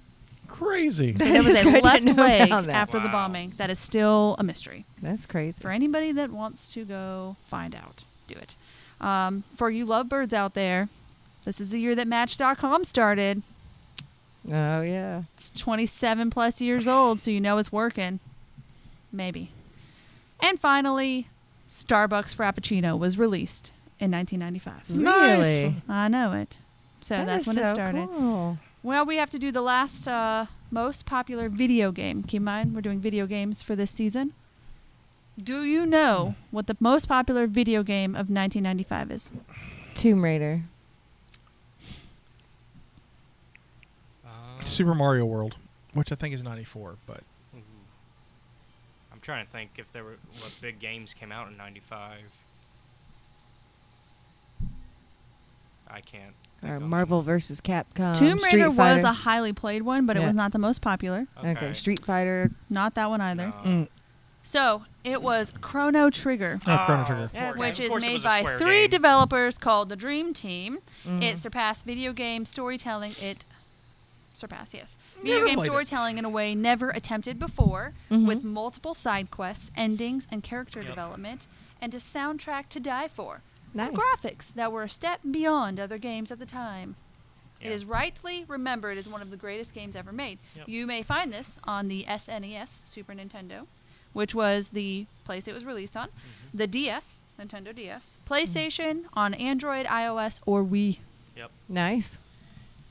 Crazy. So there was That's a great. I left didn't know leg about that. after the Wow. bombing that is still a mystery. That's crazy. For anybody that wants to go find out, do it. For you lovebirds out there, this is the year that Match.com started. Oh yeah. It's 27 plus years old, so you know it's working. Maybe. And finally, Starbucks Frappuccino was released in 1995. Really? I know it. So That that's is when it so started. Cool. Well, we have to do the last most popular video game. Keep in mind, we're doing video games for this season. Do you know what the most popular video game of 1995 is? Tomb Raider. Super Mario World, which I think is 94, but I'm trying to think if there were what big games came out in '95. I can't. think Or of Marvel them. versus Capcom. Tomb Street Raider was Fighter. a highly played one, but it Yeah. was not the most popular. Okay, Street Fighter. Not that one either. No. So it was Chrono Trigger, Chrono Trigger. Of course. which Of is course it made was a by Square 3 game. developers called the Dream Team. Mhm. It surpassed video game storytelling. Yes. Never Video game played it. storytelling in a way never attempted before, Mhm. with multiple side quests, endings, and character Yep. development, and a soundtrack to die for. Nice. And graphics that were a step beyond other games at the time. It Yeah. is rightly remembered as one of the greatest games ever made. Yep. You may find this on the SNES, Super Nintendo, which was the place it was released on, the DS, Nintendo DS, PlayStation, on Android, iOS, or Wii. Yep. Nice.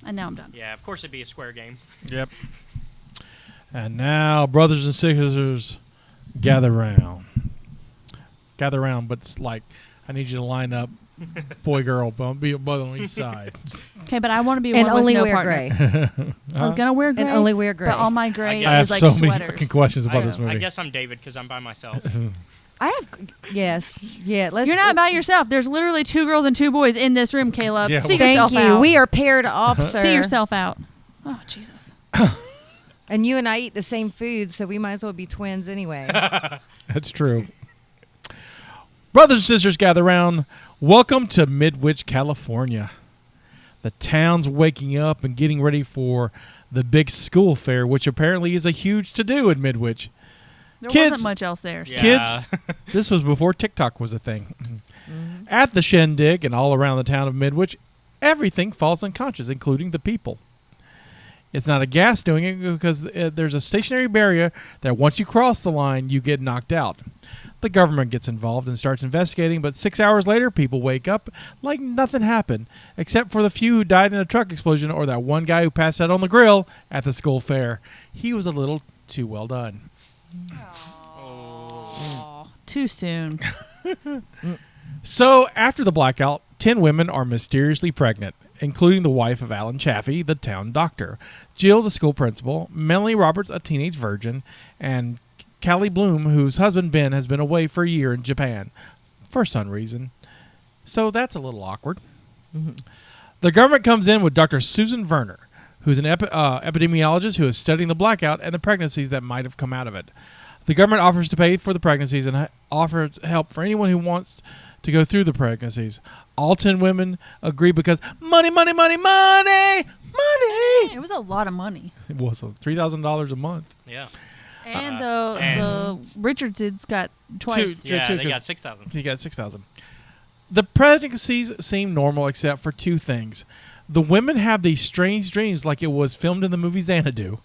And now I'm done. Yeah, of course it'd be a Square game. Yep. And now, brothers and sisters, gather round. Gather round, but it's like I need you to line up, boy, girl, be a brother on each side. Okay, but I want to be And one only with no wear partner. gray. I was gonna wear gray, And only wear gray. but all my gray I I have is like so many sweaters. fucking questions about this I movie. guess I'm David because I'm by myself. I have. Yes. Yeah. Let's. You're not by yourself. There's literally 2 girls and 2 boys in this room, Caleb. Yeah, See well- yourself Thank you. out. We are paired off, sir. See yourself out. Oh, Jesus. And you and I eat the same food, so we might as well be twins anyway. That's true. Brothers and sisters, gather round. Welcome to Midwich, California. The town's waking up and getting ready for the big school fair, which apparently is a huge to-do in Midwich. There Kids- wasn't much else there. So. Yeah. This was before TikTok was a thing. At the shindig and all around the town of Midwich, everything falls unconscious, including the people. It's not a gas doing it because there's a stationary barrier that once you cross the line, you get knocked out. The government gets involved and starts investigating, but 6 hours later, people wake up like nothing happened, except for the few who died in a truck explosion or that one guy who passed out on the grill at the school fair. He was a little too well done. Too soon. So, after the blackout, 10 women are mysteriously pregnant, including the wife of Alan Chaffee, the town doctor, Jill, the school principal, Melanie Roberts, a teenage virgin, and Callie Bloom, whose husband Ben has been away for a year in Japan, for some reason. So that's a little awkward. The government comes in with Dr. Susan Werner, who's an epidemiologist who is studying the blackout and the pregnancies that might have come out of it. The government offers to pay for the pregnancies and offers help for anyone who wants to go through the pregnancies. All 10 women agree because money, money, money, money, money. It was a lot of money. It was $3,000 a month. Yeah. And and- the Richardsons got twice. Two, Yeah, they 'cause got 6,000. He got 6,000. The pregnancies seem normal except for 2 things. The women have these strange dreams like it was filmed in the movie Xanadu.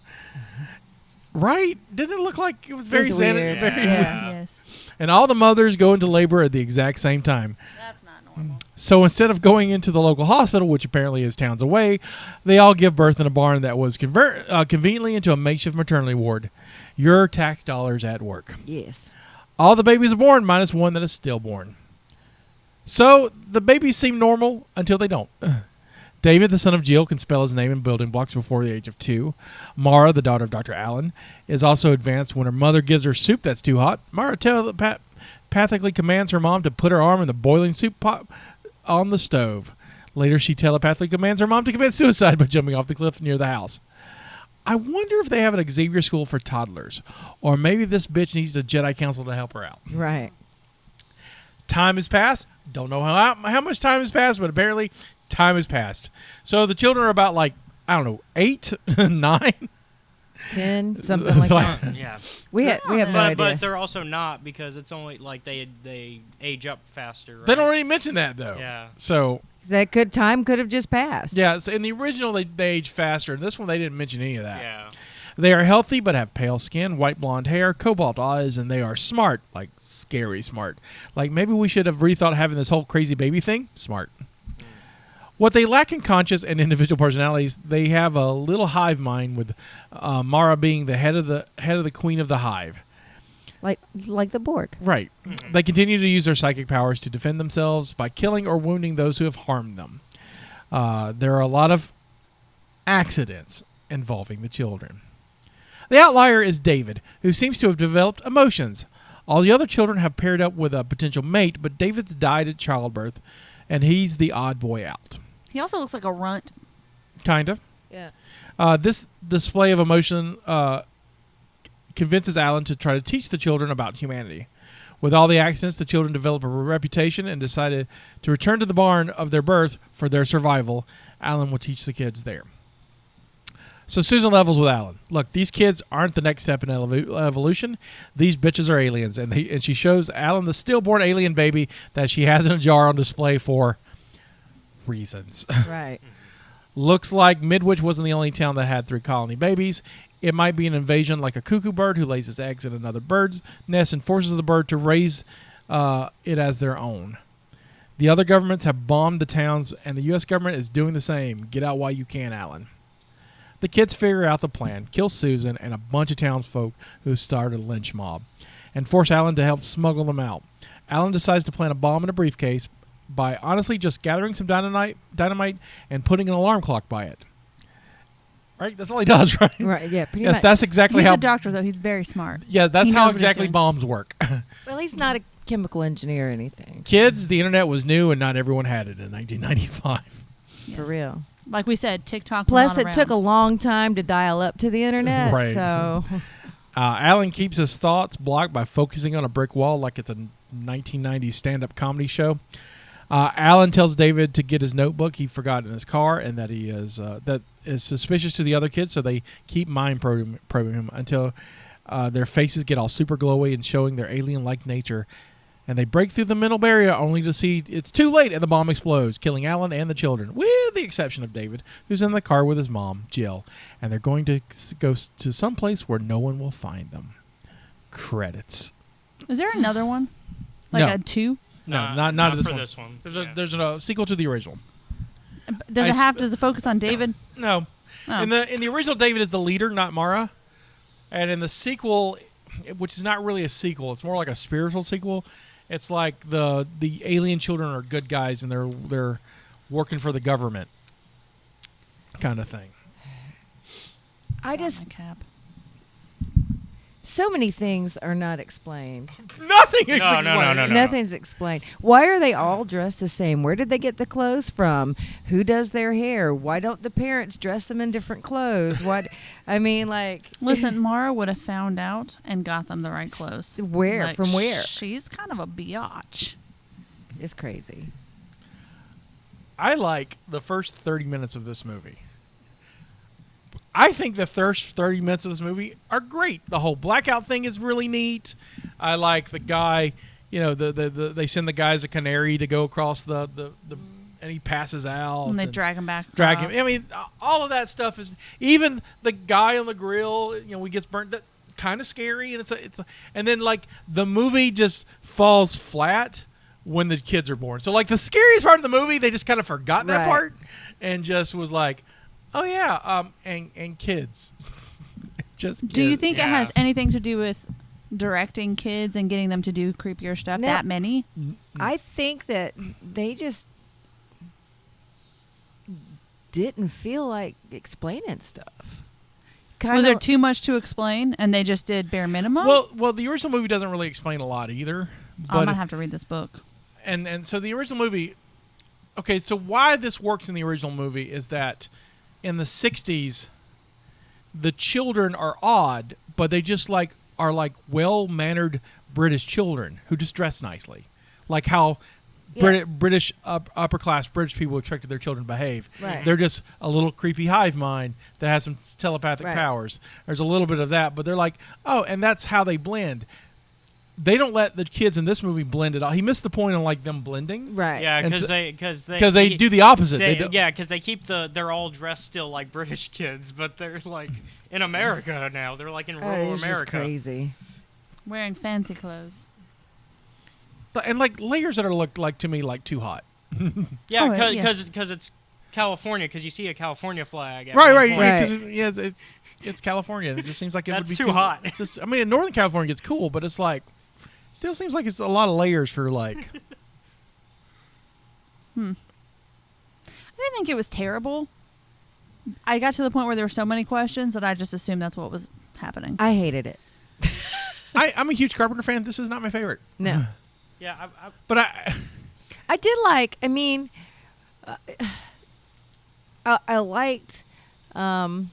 Right? Didn't it look like it was very was Xanadu? weird. Very Yeah. Yes. And all the mothers go into labor at the exact same time. That's not normal. So instead of going into the local hospital, which apparently is towns away, they all give birth in a barn that was conveniently into a makeshift maternity ward. Your tax dollars at work. Yes. All the babies are born, minus one that is stillborn. So the babies seem normal until they don't. David, the son of Jill, can spell his name in building blocks before the age of 2. Mara, the daughter of Dr. Allen, is also advanced when her mother gives her soup that's too hot. Mara telepathically commands her mom to put her arm in the boiling soup pot on the stove. Later, she telepathically commands her mom to commit suicide by jumping off the cliff near the house. I wonder if they have an Xavier school for toddlers, or maybe this bitch needs the Jedi Council to help her out. Right. Time has passed. Don't know how much time has passed, but apparently time has passed. So the children are about 8, 9. 10, something like Like- that. Yeah. We have no But idea. they're also not because it's only like they age up faster. Right? They don't really mention that though. Yeah. So Time could have just passed. yeah. So in the original, they age faster. In this one, they didn't mention any of that. Yeah. They are healthy but have pale skin, white blonde hair, cobalt eyes, and they are smart, like scary smart. Like maybe we should have rethought having this whole crazy baby thing. Smart. What they lack in conscious and individual personalities, they have a little hive mind, with Mara being the head of the queen of the hive. Like the Borg. Right. They continue to use their psychic powers to defend themselves by killing or wounding those who have harmed them. There are a lot of accidents involving the children. The outlier is David, who seems to have developed emotions. All the other children have paired up with a potential mate, but David's died at childbirth, and he's the odd boy out. He also looks like a runt. Kind of. Yeah. This display of emotion convinces Alan to try to teach the children about humanity. With all the accidents, the children develop a reputation and decided to return to the barn of their birth for their survival. Alan will teach the kids there. So Susan levels with Alan. Look, these kids aren't the next step in evolution. These bitches are aliens. And she shows Alan the stillborn alien baby that she has in a jar on display for reasons. Right. Looks like Midwich wasn't the only town that had 3 colony babies. It might be an invasion like a cuckoo bird who lays its eggs in another bird's nest and forces the bird to raise it as their own. The other governments have bombed the towns, and the U.S. government is doing the same. Get out while you can, Alan. The kids figure out the plan, kill Susan and a bunch of townsfolk who start a lynch mob, and force Alan to help smuggle them out. Alan decides to plant a bomb in a briefcase by honestly just gathering some dynamite and putting an alarm clock by it. Right? That's all he does, right? Right, yeah, pretty Yes, much. that's exactly He's how. a doctor, though. He's very smart. Yeah, that's He how knows what he's exactly doing. bombs work. Well, he's not a chemical engineer or anything. Kids, the internet was new and not everyone had it in 1995. Yes. For real. Like we said, TikTok. Plus, it took a long time to dial up to the internet. Right. So, Alan keeps his thoughts blocked by focusing on a brick wall like it's a 1990s stand-up comedy show. Alan tells David to get his notebook he forgot in his car, and that he is that is suspicious to the other kids, so they keep mind probing him until their faces get all super glowy and showing their alien-like nature. And they break through the mental barrier only to see it's too late and the bomb explodes, killing Alan and the children, with the exception of David, who's in the car with his mom, Jill. And they're going to go to some place where no one will find them. Credits. Is there another one? Like No. a 2? No, not for this one. this one. There's a sequel to the original. Does it focus on David? No. Oh. In the original, David is the leader, not Mara. And in the sequel, which is not really a sequel, it's more like a spiritual sequel. It's like the alien children are good guys and they're working for the government, kind of thing. I Got just my cap. so many things are not explained. Nothing is No. explained. Nothing's explained. Why are they all dressed the same? Where did they get the clothes from? Who does their hair? Why don't the parents dress them in different clothes? What? I mean, like, Listen, Mara would have found out and got them the right clothes. where? Like, From where? She's kind of a biatch. It's crazy. I like the first 30 minutes of this movie. I think the first 30 minutes of this movie are great. The whole blackout thing is really neat. I like the guy, they send the guy as a canary to go across the and he passes out. And they drag him back. drag across. him. I mean, all of that stuff is, even the guy on the grill, he gets burnt. That kind of scary, and and then like the movie just falls flat when the kids are born. So like the scariest part of the movie, they just kind of forgot that Right. part and just was like, oh yeah, and kids. Just Do you kids. think it Yeah. has anything to do with directing kids and getting them to do creepier stuff? No. That many? I think that they just didn't feel like explaining stuff. Was there too much to explain and they just did bare minimum? Well, the original movie doesn't really explain a lot either. I'm going to have to read this book. And so the original movie, okay, so why this works in the original movie is that in the 60s, the children are odd, but they just are well-mannered British children who just dress nicely. Like how Yeah. British upper-class British people expected their children to behave. Right. They're just a little creepy hive mind that has some telepathic Right. powers. There's a little bit of that, but they're like, oh, and that's how they blend. They don't let the kids in this movie blend at all. He missed the point on like them blending. Right. Yeah, And because so- they they do the opposite. They, They don't- yeah, because they keep they're all dressed still like British kids, but they're like in America now. They're like in rural It's just America. crazy. Wearing fancy clothes. and like layers that are looked like to me like too hot. Yeah, Oh, because it's California. Because you see a California flag. At Right, one right, point. right. Because it's California. It just seems like it would That's be too hot. It's just, I mean, in Northern California, it's cool, but it's like still seems like it's a lot of layers for like. I didn't think it was terrible. I got to the point where there were so many questions that I just assumed that's what was happening. I hated it. I'm a huge Carpenter fan. This is not my favorite. No. Yeah, But I did like, I mean, I liked Mark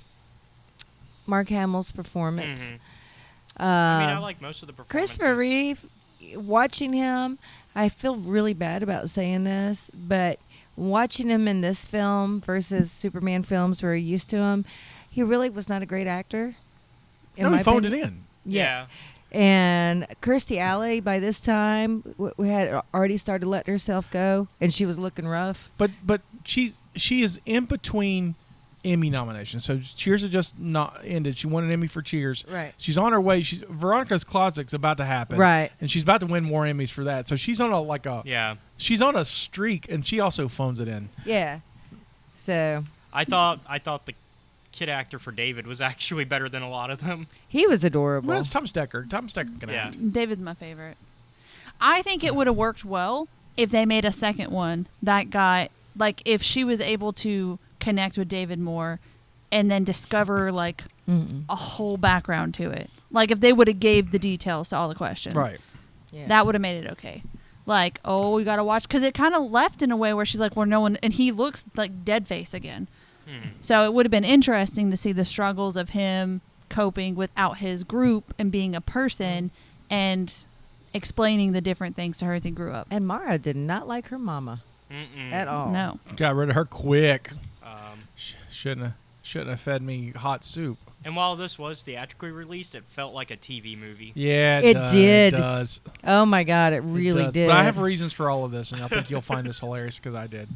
Hamill's performance. I mean, I like most of the performances. Christopher Reeve, watching him, I feel really bad about saying this, but watching him in this film versus Superman films where you're used to him, he really was not a great actor. no, he phoned it in. Yeah. And Kirstie Alley, by this time, we had already started letting herself go, and she was looking rough. But she is in between Emmy nominations. So Cheers had just not ended. She won an Emmy for Cheers. Right. She's on her way. Veronica's Closet's about to happen. Right. And she's about to win more Emmys for that. So she's on she's on a streak, and she also phones it in. Yeah. So I thought the kid actor for David was actually better than a lot of them. he was adorable. Well, it's Tom Stecker. Tom Stecker can Yeah. act. David's my favorite. I think it would have worked well if they made a second one that got, like, if she was able to connect with David more and then discover, like, a whole background to it. Like, if they would have gave the details to all the questions. Right. Yeah. That would have made it okay. Like, oh, we got to watch. Because it kind of left in a way where she's like, well, no one. And he looks like dead face again. So it would have been interesting to see the struggles of him coping without his group and being a person and explaining the different things to her as he grew up. And Mara did not like her mama at all. No. Got rid of her quick. Shouldn't have fed me hot soup. And while this was theatrically released, it felt like a TV movie. Yeah, It does. did. It does. Oh my God, it really does. did. But I have reasons for all of this, and I think you'll find this hilarious because I did.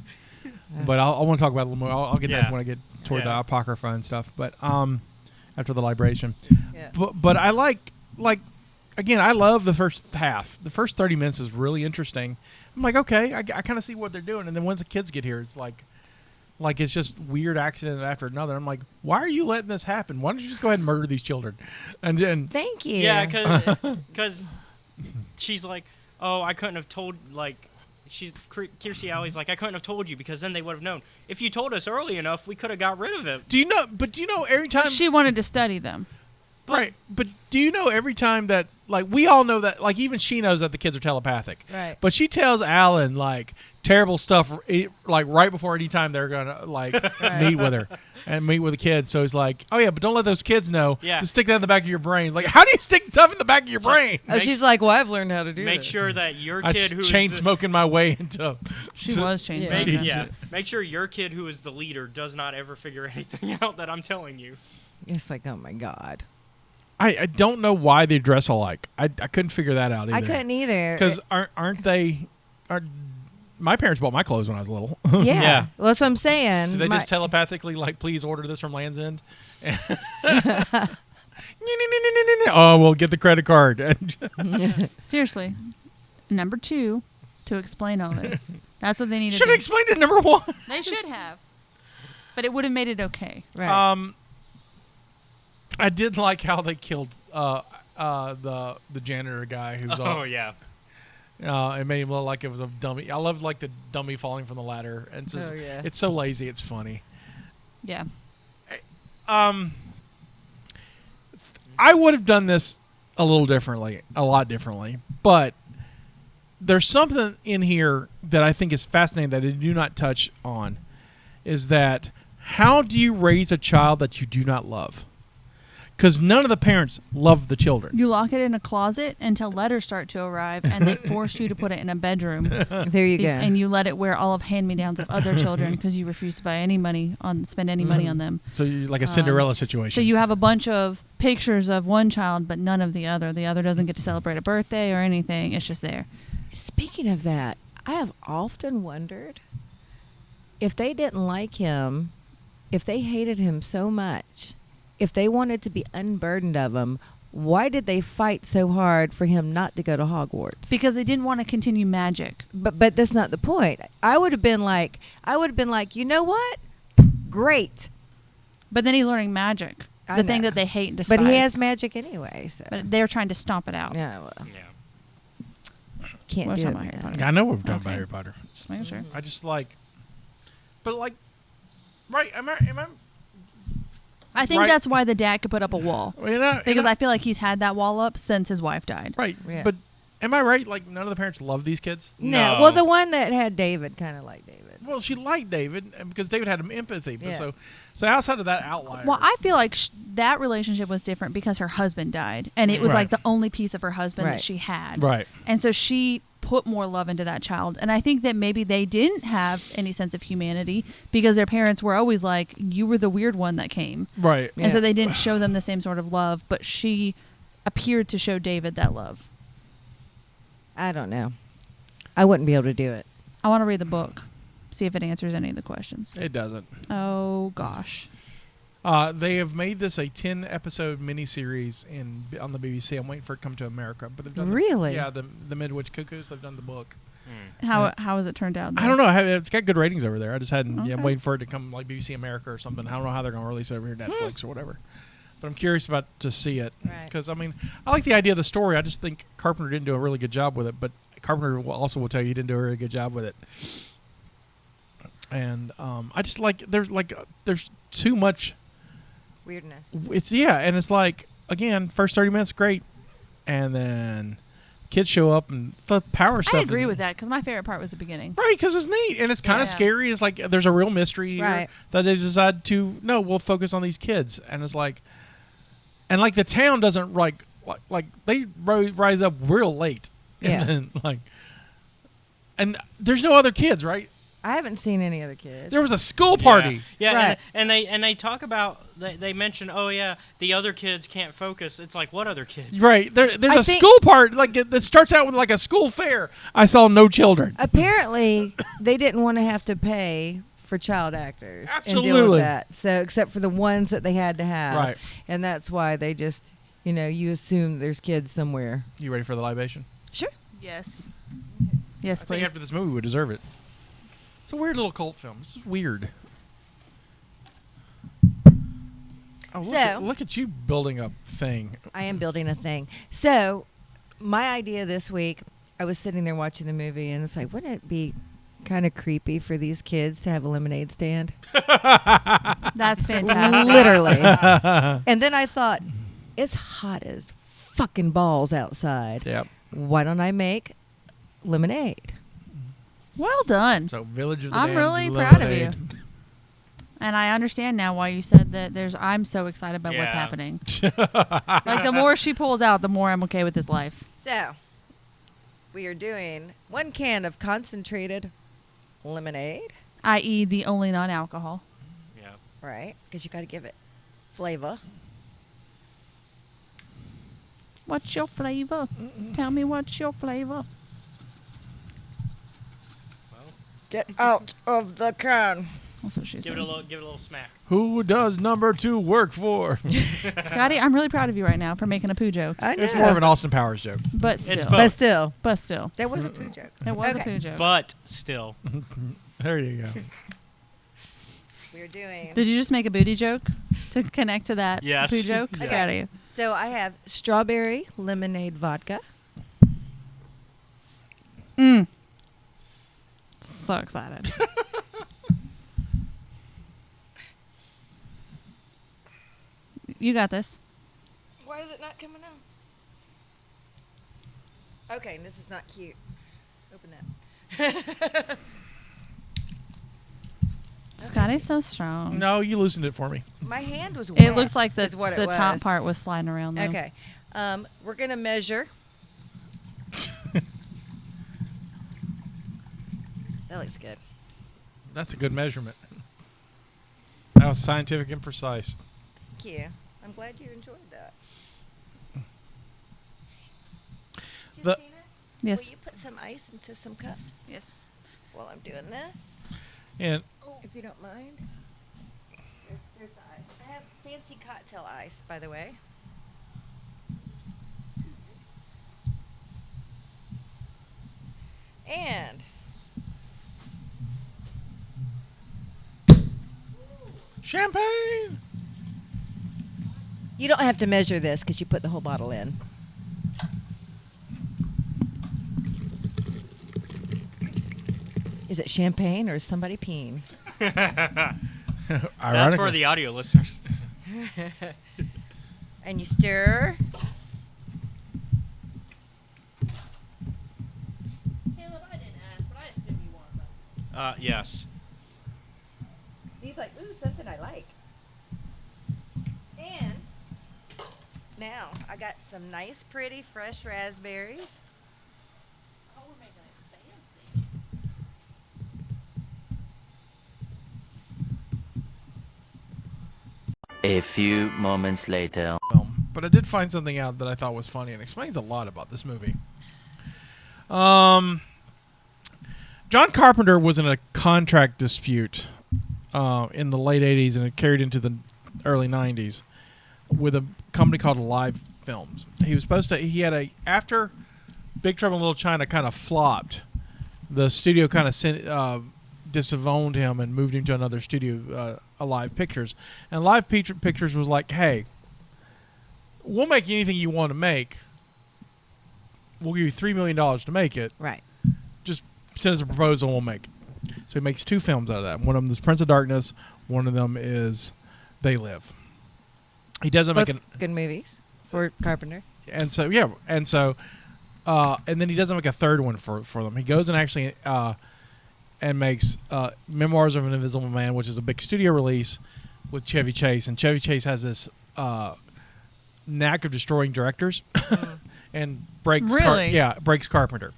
But I want to talk about it a little more. I'll get that when I get toward the Apocrypha and stuff. But after the libration. Yeah. But I like again, I love the first half. The first 30 minutes is really interesting. I'm like, okay, I kind of see what they're doing. And then once the kids get here, it's like it's just weird accident after another. I'm like, why are you letting this happen? Why don't you just go ahead and murder these children? And Thank you. Yeah, because she's like, oh, I couldn't have told, like, Kirstie Alley's like, I couldn't have told you because then they would have known. If you told us early enough, we could have got rid of it. do you know every time She wanted to study them. right, but do you know every time that, like, we all know that, like, even she knows that the kids are telepathic. Right. But she tells Alan, like, terrible stuff, like, right before any time they're going to, like, meet with her and meet with the kids. So he's like, oh, yeah, but don't let those kids know. Yeah. Just stick that in the back of your brain. Like, how do you stick stuff in the back of your brain? Oh, she's like, well, I've learned how to do Make this. sure that your I kid who chain smoking my way into. She was chain Yeah. smoking. yeah, make sure your kid who is the leader does not ever figure anything out that I'm telling you. It's like, oh my God. I don't know why they dress alike. I couldn't figure that out either. I couldn't either. Because aren't they? My parents bought my clothes when I was little. Yeah. Yeah. Well, that's what I'm saying. Did they just telepathically, like, please order this from Land's End? Oh, we'll get the credit card. Seriously. Number 2, to explain all this. That's what they need to Should do. have explained it. Number 1. They should have. But it would have made it okay. Right. I did like how they killed the janitor guy who's Oh yeah. It made him look like it was a dummy. I loved, like, the dummy falling from the ladder. And it's just, it's so lazy. It's funny. Yeah. I would have done this a lot differently. But there's something in here that I think is fascinating that I do not touch on. Is that how do you raise a child that you do not love? Because none of the parents love the children. You lock it in a closet until letters start to arrive, and they force you to put it in a bedroom. There you go. And you let it wear all of hand-me-downs of other children because you refuse to spend any money on them. So you're like a Cinderella situation. So you have a bunch of pictures of one child, but none of the other. The other doesn't get to celebrate a birthday or anything. It's just there. Speaking of that, I have often wondered if they didn't like him, if they hated him so much, if they wanted to be unburdened of him, why did they fight so hard for him not to go to Hogwarts? Because they didn't want to continue magic. But that's not the point. I would have been like, you know what? Great. But then he's learning magic. I The thing know. that they hate and despise. But he has magic anyway. So. But they're trying to stomp it out. Yeah, well, Yeah. can't We're do talking it. about Harry man. Potter. I know we're talking about Okay. Harry Potter. Just making sure. I just like, but like, right? Am I? I think Right. that's why the dad could put up a wall. Because I feel like he's had that wall up since his wife died. Right. Yeah. But am I right? Like, none of the parents love these kids? No. No. Well, the one that had David kind of like David. Well, she liked David because David had empathy. But Yeah. so outside of that outlier. Well, I feel like that relationship was different because her husband died. And it was Right. like the only piece of her husband Right. that she had. Right. And so she put more love into that child. And I think that maybe they didn't have any sense of humanity because their parents were always like, you were the weird one that came. Right. Yeah. And so they didn't show them the same sort of love, but she appeared to show David that love. I don't know. I wouldn't be able to do it. I want to read the book, see if it answers any of the questions. It doesn't. Oh, gosh. They have made this a 10-episode miniseries on the BBC. I'm waiting for it to come to America. But they've done Really? the Midwich Cuckoos. They've done the book. How has it turned out? I don't know. It's got good ratings over there. I just hadn't. Yeah, I'm Okay. waiting for it to come like BBC America or something. I don't know how they're going to release it over here, Netflix or whatever. But I'm curious about to see it Right. because I mean I like the idea of the story. I just think Carpenter didn't do a really good job with it. But Carpenter also will tell you he didn't do a really good job with it. And I just like there's too much. Weirdness. And it's like again, first 30 minutes great, and then kids show up and the power stuff. I agree with that because my favorite part was the beginning. Right, because it's neat and it's kind of Yeah. scary. It's like there's a real mystery here Right. that they decide to we'll focus on these kids, and it's like, and like the town doesn't like they rise up real late, Yeah. and then and there's no other kids, right? I haven't seen any other kids. There was a school party. Yeah, Right. and they talk about they mention, oh yeah, the other kids can't focus. It's like, what other kids? Right, there's I a think- school part like it starts out with like a school fair. I saw no children. Apparently, they didn't want to have to pay for child actors and deal Absolutely. with that. So, except for the ones that they had to have, Right. and that's why they just, you assume there's kids somewhere. You ready for the libation? Sure. Yes. Yes, I please. think after this movie, we deserve it. It's a weird little cult film. This is weird. Oh, look at you building a thing. I am building a thing. So, my idea this week, I was sitting there watching the movie, and it's like, wouldn't it be kind of creepy for these kids to have a lemonade stand? That's fantastic. Literally. And then I thought, it's hot as fucking balls outside. Yep. Why don't I make lemonade? Well done. So Village of the I'm Damned really proud of you. Lemonade. And I understand now why you said that I'm so excited about what's Yeah. happening. Like, the more she pulls out, the more I'm okay with this life. So, we are doing 1 can of concentrated lemonade, I.e. the only non-alcohol. Yeah. right? Because you got to give it flavor. What's your flavor? Tell me what's your flavor. Get out of the can. That's what she Give said. it a little smack. Who does number 2 work for? Scotty, I'm really proud of you right now for making a poo joke. I know. It's more of an Austin Powers joke. But still. both. But still, But still. that was a poo joke. It was Okay. a poo joke. But still, There you go. We're doing. Did you just make a booty joke to connect to that Yes. poo joke? Yes. I got you. So I have strawberry lemonade vodka. So excited. You got this. Why is it not coming out? Okay, this is not cute. Open that. Scotty's so strong. No, you loosened it for me. My hand was wet. It looks like is what the it top was. part was sliding around though. Okay. We're going to measure. That looks good. That's a good measurement. That was scientific and precise. Thank you. I'm glad you enjoyed that. The- Justina, Yes. will you put some ice into some cups? Yes. While I'm doing this, And if you don't mind. There's the ice. I have fancy cocktail ice, by the way. And champagne. you don't have to measure this because you put the whole bottle in. Is it champagne or is somebody peeing? that's Ironically. for the audio listeners. And you stir. Caleb, I didn't ask, but I assume you want some. Yes. He's like, ooh, something I like. And now I got some nice, pretty, fresh raspberries. Oh, we're making it fancy. A few moments later. film, but I did find something out that I thought was funny and explains a lot about this movie. John Carpenter was in a contract dispute in the late 80s, and it carried into the early 90s with a company called Live Films. He was supposed to, after Big Trouble in Little China kind of flopped, the studio kind of disowned him and moved him to another studio, Live Pictures. And Live Pictures was like, hey, we'll make anything you want to make. We'll give you $3 million to make it. Right. Just send us a proposal and we'll make it. So he makes 2 films out of that. One of them is Prince of Darkness. One of them is They Live. He doesn't Both make good movies for Carpenter. and then he doesn't make a third one for them. He goes and actually and makes Memoirs of an Invisible Man, which is a big studio release with Chevy Chase. And Chevy Chase has this knack of destroying directors and breaks breaks Carpenter.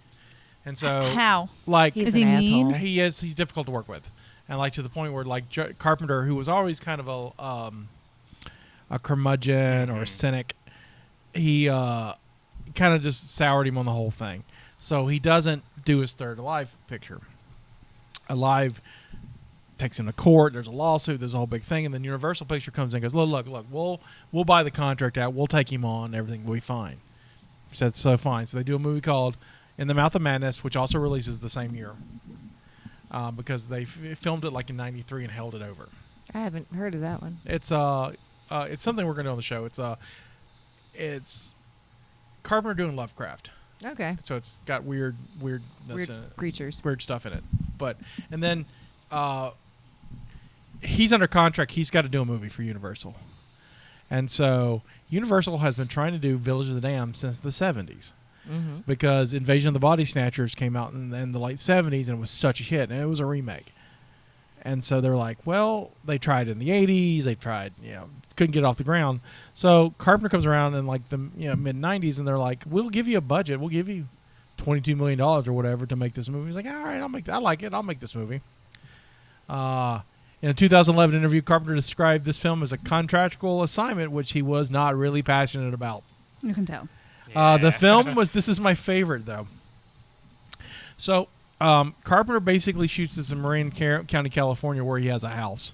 And so How? like He's Is an he asshole. mean? he's difficult to work with. And like to the point where like Carpenter, who was always kind of a curmudgeon or a cynic, he kind of just soured him on the whole thing. So he doesn't do his third Alive picture. Alive takes him to court. There's a lawsuit. There's a whole big thing, and then Universal Picture comes in and goes, look, we'll buy the contract out. We'll take him on. Everything will be fine. Said so fine. So they do a movie called In the Mouth of Madness, which also releases the same year, because they filmed it like in '93 and held it over. I haven't heard of that one. It's something we're gonna do on the show. It's Carpenter doing Lovecraft. Okay. So it's got weirdness Weird in it, creatures. weird stuff in it. And then he's under contract. He's got to do a movie for Universal, and so Universal has been trying to do Village of the Damned since the '70s. Mm-hmm. Because Invasion of the Body Snatchers came out in the late 70s and was such a hit, and it was a remake. And so they're like, well, they tried in the 80s, they tried, couldn't get it off the ground. So Carpenter comes around in like the mid 90s, and they're like, we'll give you a budget, we'll give you $22 million or whatever to make this movie. He's like, all right, I like it, I'll make this movie. In a 2011 interview, Carpenter described this film as a contractual assignment, which he was not really passionate about. You can tell. The film this is my favorite, though. So, Carpenter basically shoots this in Marin County, California, where he has a house.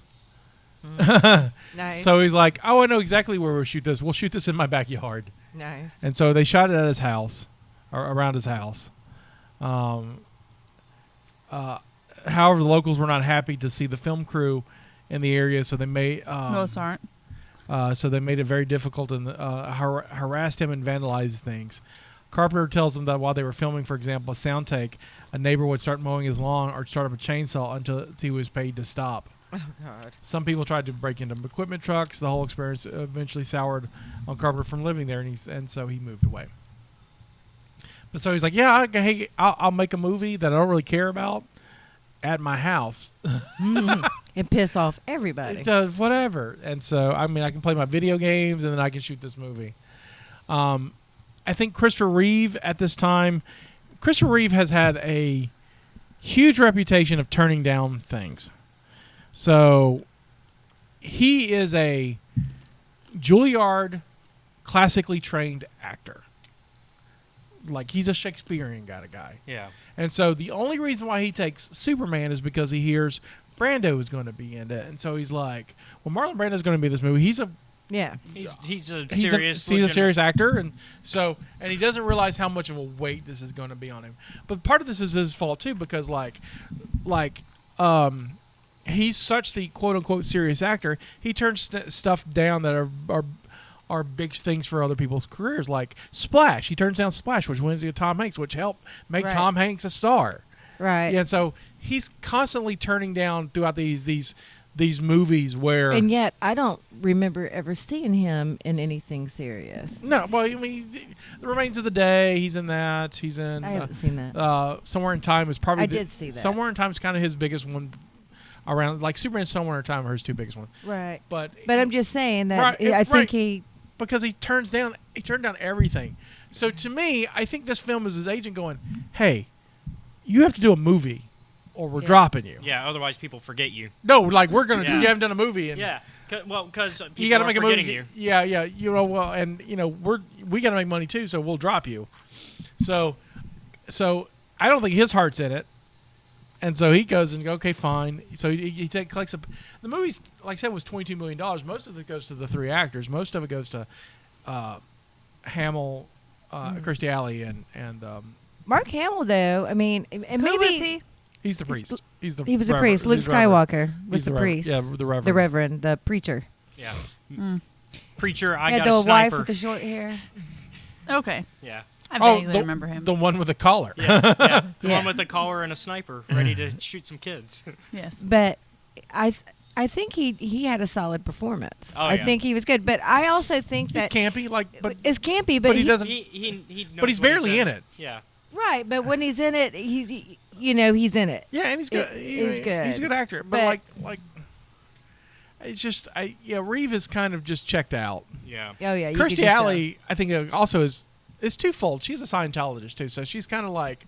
Nice. So he's like, oh, I know exactly where we'll shoot this. We'll shoot this in my backyard. Nice. And so they shot it at his house, or around his house. However, the locals were not happy to see the film crew in the area, so they made Most aren't. So they made it very difficult and harassed him and vandalized things. Carpenter tells them that while they were filming, for example, a sound take, a neighbor would start mowing his lawn or start up a chainsaw until he was paid to stop. Oh, God. Some people tried to break into equipment trucks. The whole experience eventually soured on Carpenter from living there, and so he moved away. But so he's like, yeah, hey, I'll make a movie that I don't really care about at my house. And piss off everybody. It does, whatever. And so, I mean, I can play my video games, and then I can shoot this movie. I think Christopher Reeve at this time, Christopher Reeve has had a huge reputation of turning down things. So he is a Juilliard classically trained actor. Like, he's a Shakespearean kind of guy. Yeah. And so the only reason why he takes Superman is because he hears Brando is going to be in it. And so he's like, well, Marlon Brando's going to be in this movie. He's a serious actor, and he doesn't realize how much of a weight this is going to be on him. But part of this is his fault too, because he's such the quote unquote serious actor. He turns stuff down that are big things for other people's careers, like Splash. He turns down Splash, which went to Tom Hanks, which helped make Tom Hanks a star. Right. Yeah, and so he's constantly turning down throughout these these movies where And yet, I don't remember ever seeing him in anything serious. no, well, I mean, The Remains of the Day. He's in that. He's in. I haven't seen that. Somewhere in Time is probably. I did see that. Somewhere in Time is kind of his biggest one. Around like Superman, Somewhere in Time are his two biggest ones. Right. But I'm just saying that Right, I think right. he. because he turned down everything. So to me, I think this film is his agent going, "Hey, you have to do a movie, or we're Yeah. dropping you." Yeah, otherwise people forget you. No, like we're gonna. Yeah. You haven't done a movie, and Yeah, because people you got to are make a forgetting movie. you. Yeah, yeah. You know, well, and you know, we got to make money too, so we'll drop you. So I don't think his heart's in it, and so he goes and okay, fine. So he collects the movie's like I said was $22 million. Most of it goes to the three actors. Most of it goes to Hamill, Kirstie Alley, and Mark Hamill, though, I mean, and Who maybe was he? he's the priest. he was a priest. Luke he's the reverend. Skywalker was He's the reverend. priest. Yeah, the reverend. The reverend, the preacher. Yeah. Mm. Preacher, I He had got the a wife sniper. with the short hair. Okay. Yeah. I Oh, vaguely remember him. the one with the collar. Yeah. The Yeah. one with the collar and a sniper ready to shoot some kids. Yes. But I think he had a solid performance. Oh, I yeah. think he was good. But I also think He's that campy, like, but it's campy, but he he doesn't. he knows But he's what barely in. in it. Yeah. right. But when he's in it, he's he's in it. Yeah, and he's good. He's good. He's a good actor. But But- like, it's just Reeve is kind of just checked out. Yeah. Oh yeah, you could Kirstie just tell. Alley, I think, also is twofold. She's a Scientologist too, so she's kind of like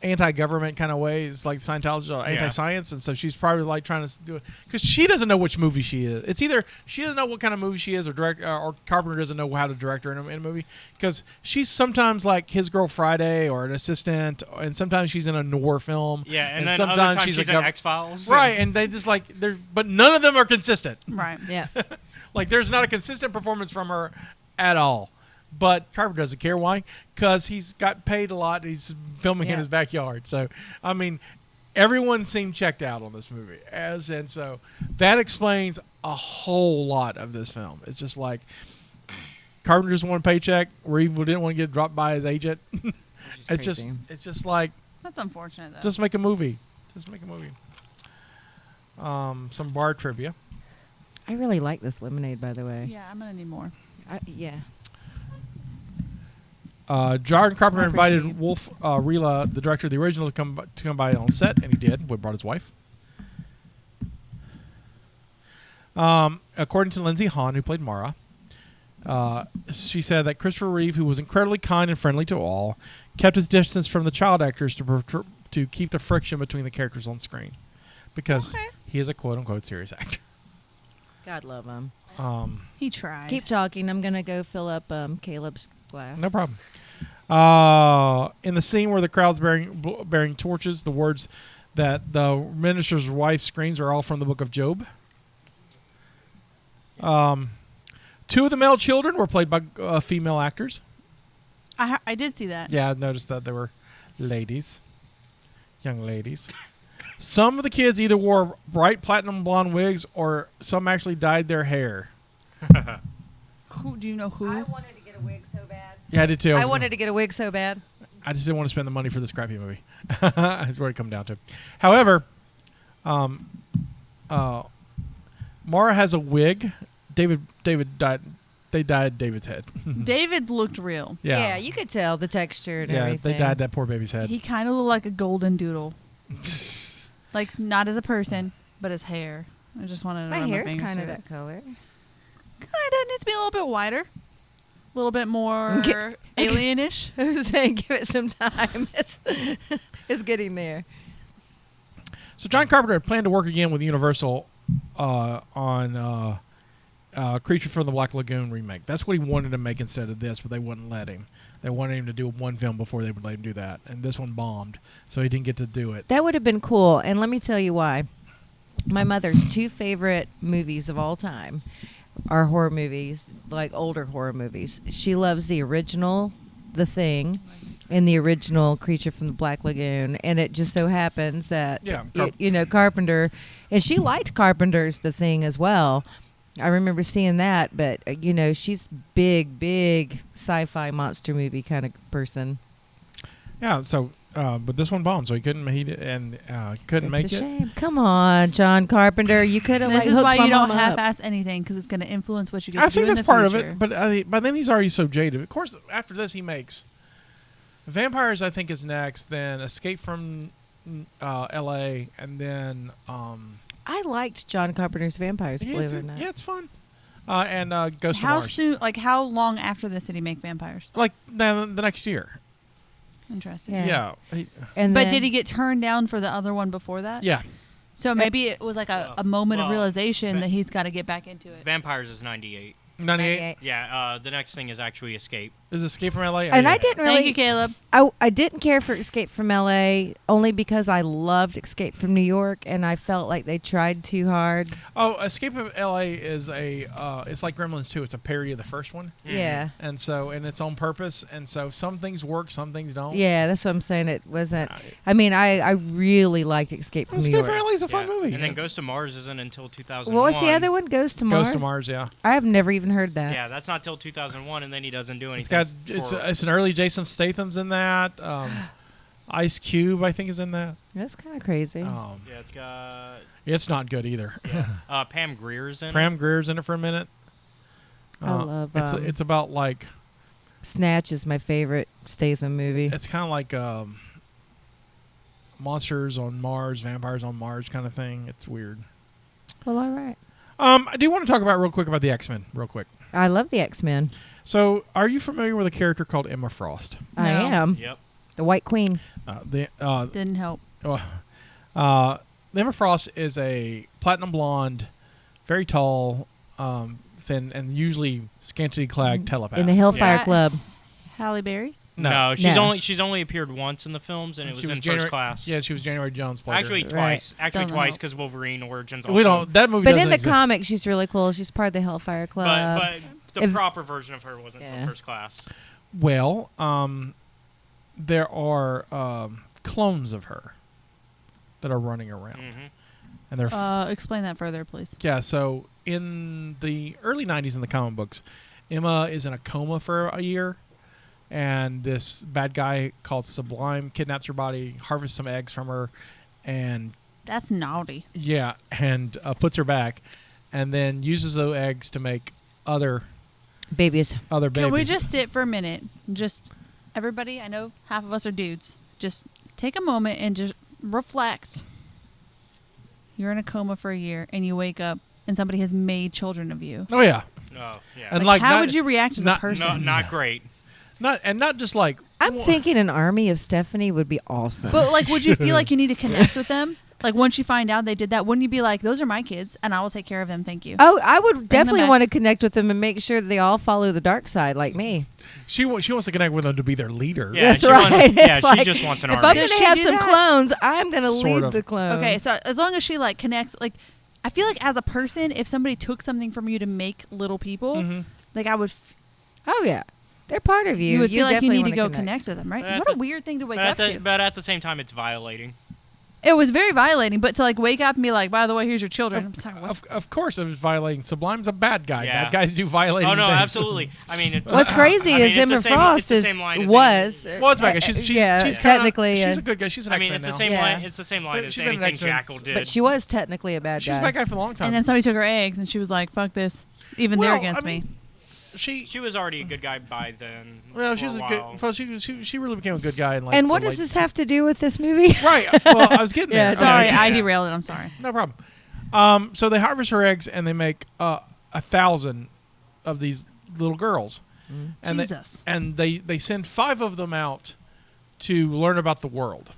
anti-government kind of ways, like Scientologists are anti-science, and so she's probably like trying to do it because she doesn't know which movie she is. It's either she doesn't know what kind of movie she is, or or Carpenter doesn't know how to direct her in a movie because she's sometimes like His Girl Friday or an assistant, and sometimes she's in a noir film. Yeah, and then sometimes other times she's a in X-Files. right, and they just like but none of them are consistent. Right. Yeah. Like there's not a consistent performance from her at all. But Carpenter doesn't care. Why? Because he's got paid a lot. He's filming in Yeah. his backyard. So, I mean, everyone seemed checked out on this movie. And so that explains a whole lot of this film. It's just like Carpenter just wanted a paycheck. Reeve didn't want to get dropped by his agent. It's just like, That's unfortunate, though. just make a movie. Just make a movie. Some bar trivia. I really like this lemonade, by the way. yeah, I'm going to need more. Yeah. John Carpenter I appreciate it. invited Wolf Rila, the director of the original, to come by on set, and he did. We brought his wife. According to Lindsay Hahn, who played Mara, she said that Christopher Reeve, who was incredibly kind and friendly to all, kept his distance from the child actors to keep the friction between the characters on screen, because Okay. he is a quote-unquote serious actor. God love him. He tried. Keep talking. I'm gonna go fill up Caleb's glass. No problem. In the scene where the crowd's bearing torches, the words that the minister's wife screams are all from the book of Job. Two of the male children were played by female actors. I did see that. Yeah, I noticed that they were ladies, young ladies. Some of the kids either wore bright platinum blonde wigs or some actually dyed their hair. Who do you know who? wanted to get a wig so bad. Yeah, I did too. I wanted to get a wig so bad. I just didn't want to spend the money for this crappy movie. That's what it come down to. However, Mara has a wig. David died. They dyed David's head. David looked real. Yeah. You could tell the texture and Yeah, everything. they dyed that poor baby's head. He kind of looked like a golden doodle. Like, not as a person, but his hair. I just wanted to My run hair's fingers kind of through that color. Kind of needs to be a little bit wider. A little bit more alienish. I was saying, give it some time. It's getting there. So John Carpenter had planned to work again with Universal on Creature from the Black Lagoon remake. That's what he wanted to make instead of this, but they wouldn't let him. They wanted him to do one film before they would let him do that, and this one bombed, so he didn't get to do it. That would have been cool. And let me tell you why. My mother's two favorite movies of all time are horror movies, like older horror movies. She loves the original The Thing and the original Creature from the Black Lagoon. And it just so happens that, Yeah, Carpenter, and she liked Carpenter's The Thing as well. I remember seeing that, but, she's big sci-fi monster movie kind of person. Yeah, so but this one bombed, so he couldn't. Couldn't make It's a it. shame. Come on, John Carpenter. You could have This like is hooked why my you don't mom up. half-ass anything because it's going to influence what you get I to do think in that's the part of future. it, but by then he's already so jaded. Of course, after this he makes Vampires. I think is next. Then Escape from L.A. and then I liked John Carpenter's Vampires, believe it or not. yeah, it's fun. And Ghost of How Mars. soon? Like how long after this did he make Vampires? Like the next year. Interesting. Yeah. Yeah. And But then- did he get turned down for the other one before that? Yeah. So maybe it was like a moment of well, realization that he's got to get back into it. Vampires is 98. 98 Yeah, the next thing is actually Escape. is Escape from L.A. And I didn't really. Thank you, Caleb. I didn't care for Escape from L.A. only because I loved Escape from New York, and I felt like they tried too hard. Oh, Escape from L.A. is it's like Gremlins 2. It's a parody of the first one, Yeah. and it's on purpose. And so some things work, some things don't. Yeah, that's what I'm saying. It wasn't. I mean, I really liked Escape from New Escape York. from L.A. is a fun Yeah. movie. And then Ghost of Mars isn't until 2001. What was the other one? Ghost to Mars. Ghost of Mars, yeah. I have never even heard that. Yeah, that's not till 2001, and then he doesn't do anything. It's an early Jason Statham's in that. Ice Cube, I think, is in that. That's kind of crazy. yeah, it's got It's not good either. Pam Grier's in Pam Grier's in it for a minute. I love. It's about like Snatch is my favorite Statham movie. it's kind of like monsters on Mars, vampires on Mars kind of thing. It's weird. Well, all right. I do want to talk about real quick about the X-Men, real quick. I love the X-Men. So, are you familiar with a character called Emma Frost? I No. am it. Yep. the White Queen. The Didn't help. Emma Frost is a platinum blonde, very tall, thin, and usually scantily clad telepath. In the Hellfire Yeah. Club. Halle Berry? No. She's only appeared once in the films, and it was in First Class. Yeah, she was January Jones. Played her. Actually, Right. twice. Actually, Doesn't twice help. because Wolverine Origins. Also. we don't. That movie But doesn't in the exist. comic, she's really cool. She's part of the Hellfire Club. But the If- proper version of her wasn't Yeah. until First Class. Well, there are clones of her that are running around, and they're Explain that further, please. yeah. So in the early '90s, in the comic books, Emma is in a coma for a year, and this bad guy called Sublime kidnaps her body, harvests some eggs from her, and That's naughty. puts her back, and then uses those eggs to make other Babies. babies. Can we just sit for a minute? Just everybody, I know half of us are dudes. Just take a moment and just reflect. You're in a coma for a year and you wake up and somebody has made children of you. Oh yeah, Oh, yeah. and Like, how not- would you react as a not- person? not great. not just like I'm thinking an army of Stephanie would be awesome. But like, would you feel like you need to connect with them? Like once you find out they did that, wouldn't you be like, "Those are my kids, and I will take care of them. Thank you." Oh, I would definitely back. want to connect with them and make sure that they all follow the dark side like me. she wants to connect with them to be their leader. Yeah, That's she right. want- yeah, It's she like, just wants an if army. I'm Does going she to have do some that? clones, I'm going to Sort lead of. the clones. Okay, so as long as she like connects, like I feel like as a person, if somebody took something from you to make little people, Mhm. like I would, Oh, yeah. They're part of you. you would feel like you definitely need to wanna go connect with them, right? But at What a the- weird thing to wake But up to. but at the same time, it's violating. It was very violating, but to like wake up and be like, by the way, here's your children. I'm sorry, what? Of course, it was violating. Sublime's a bad guy. Yeah. Bad guys do violating. Oh no, things. absolutely. I mean, it's, What's crazy I mean, is it's the Emma same- Frost it's the same line as was. Well, it's bad guy. She's yeah, she's technically. she's a good guy. She's an I mean, X-Men it's the now. same Yeah. line. It's the same line But as she's been an anything X-Men Jackal since- did. But she was technically a bad She was a guy. bad guy for a long time. And then somebody took her eggs, and she was like, "Fuck this." Even Well, they're against I mean, me. She was already a good guy by then. Well, for she was a a while. good. Well, she really became a good guy. In like And what the does late- this have to do with this movie? Right. Well, I was getting Yeah, there. Sorry, Okay, I just- derailed it. I'm sorry. No problem. So they harvest her eggs and they make 1,000 of these little girls, and Jesus. they send 5 of them out to learn about the world,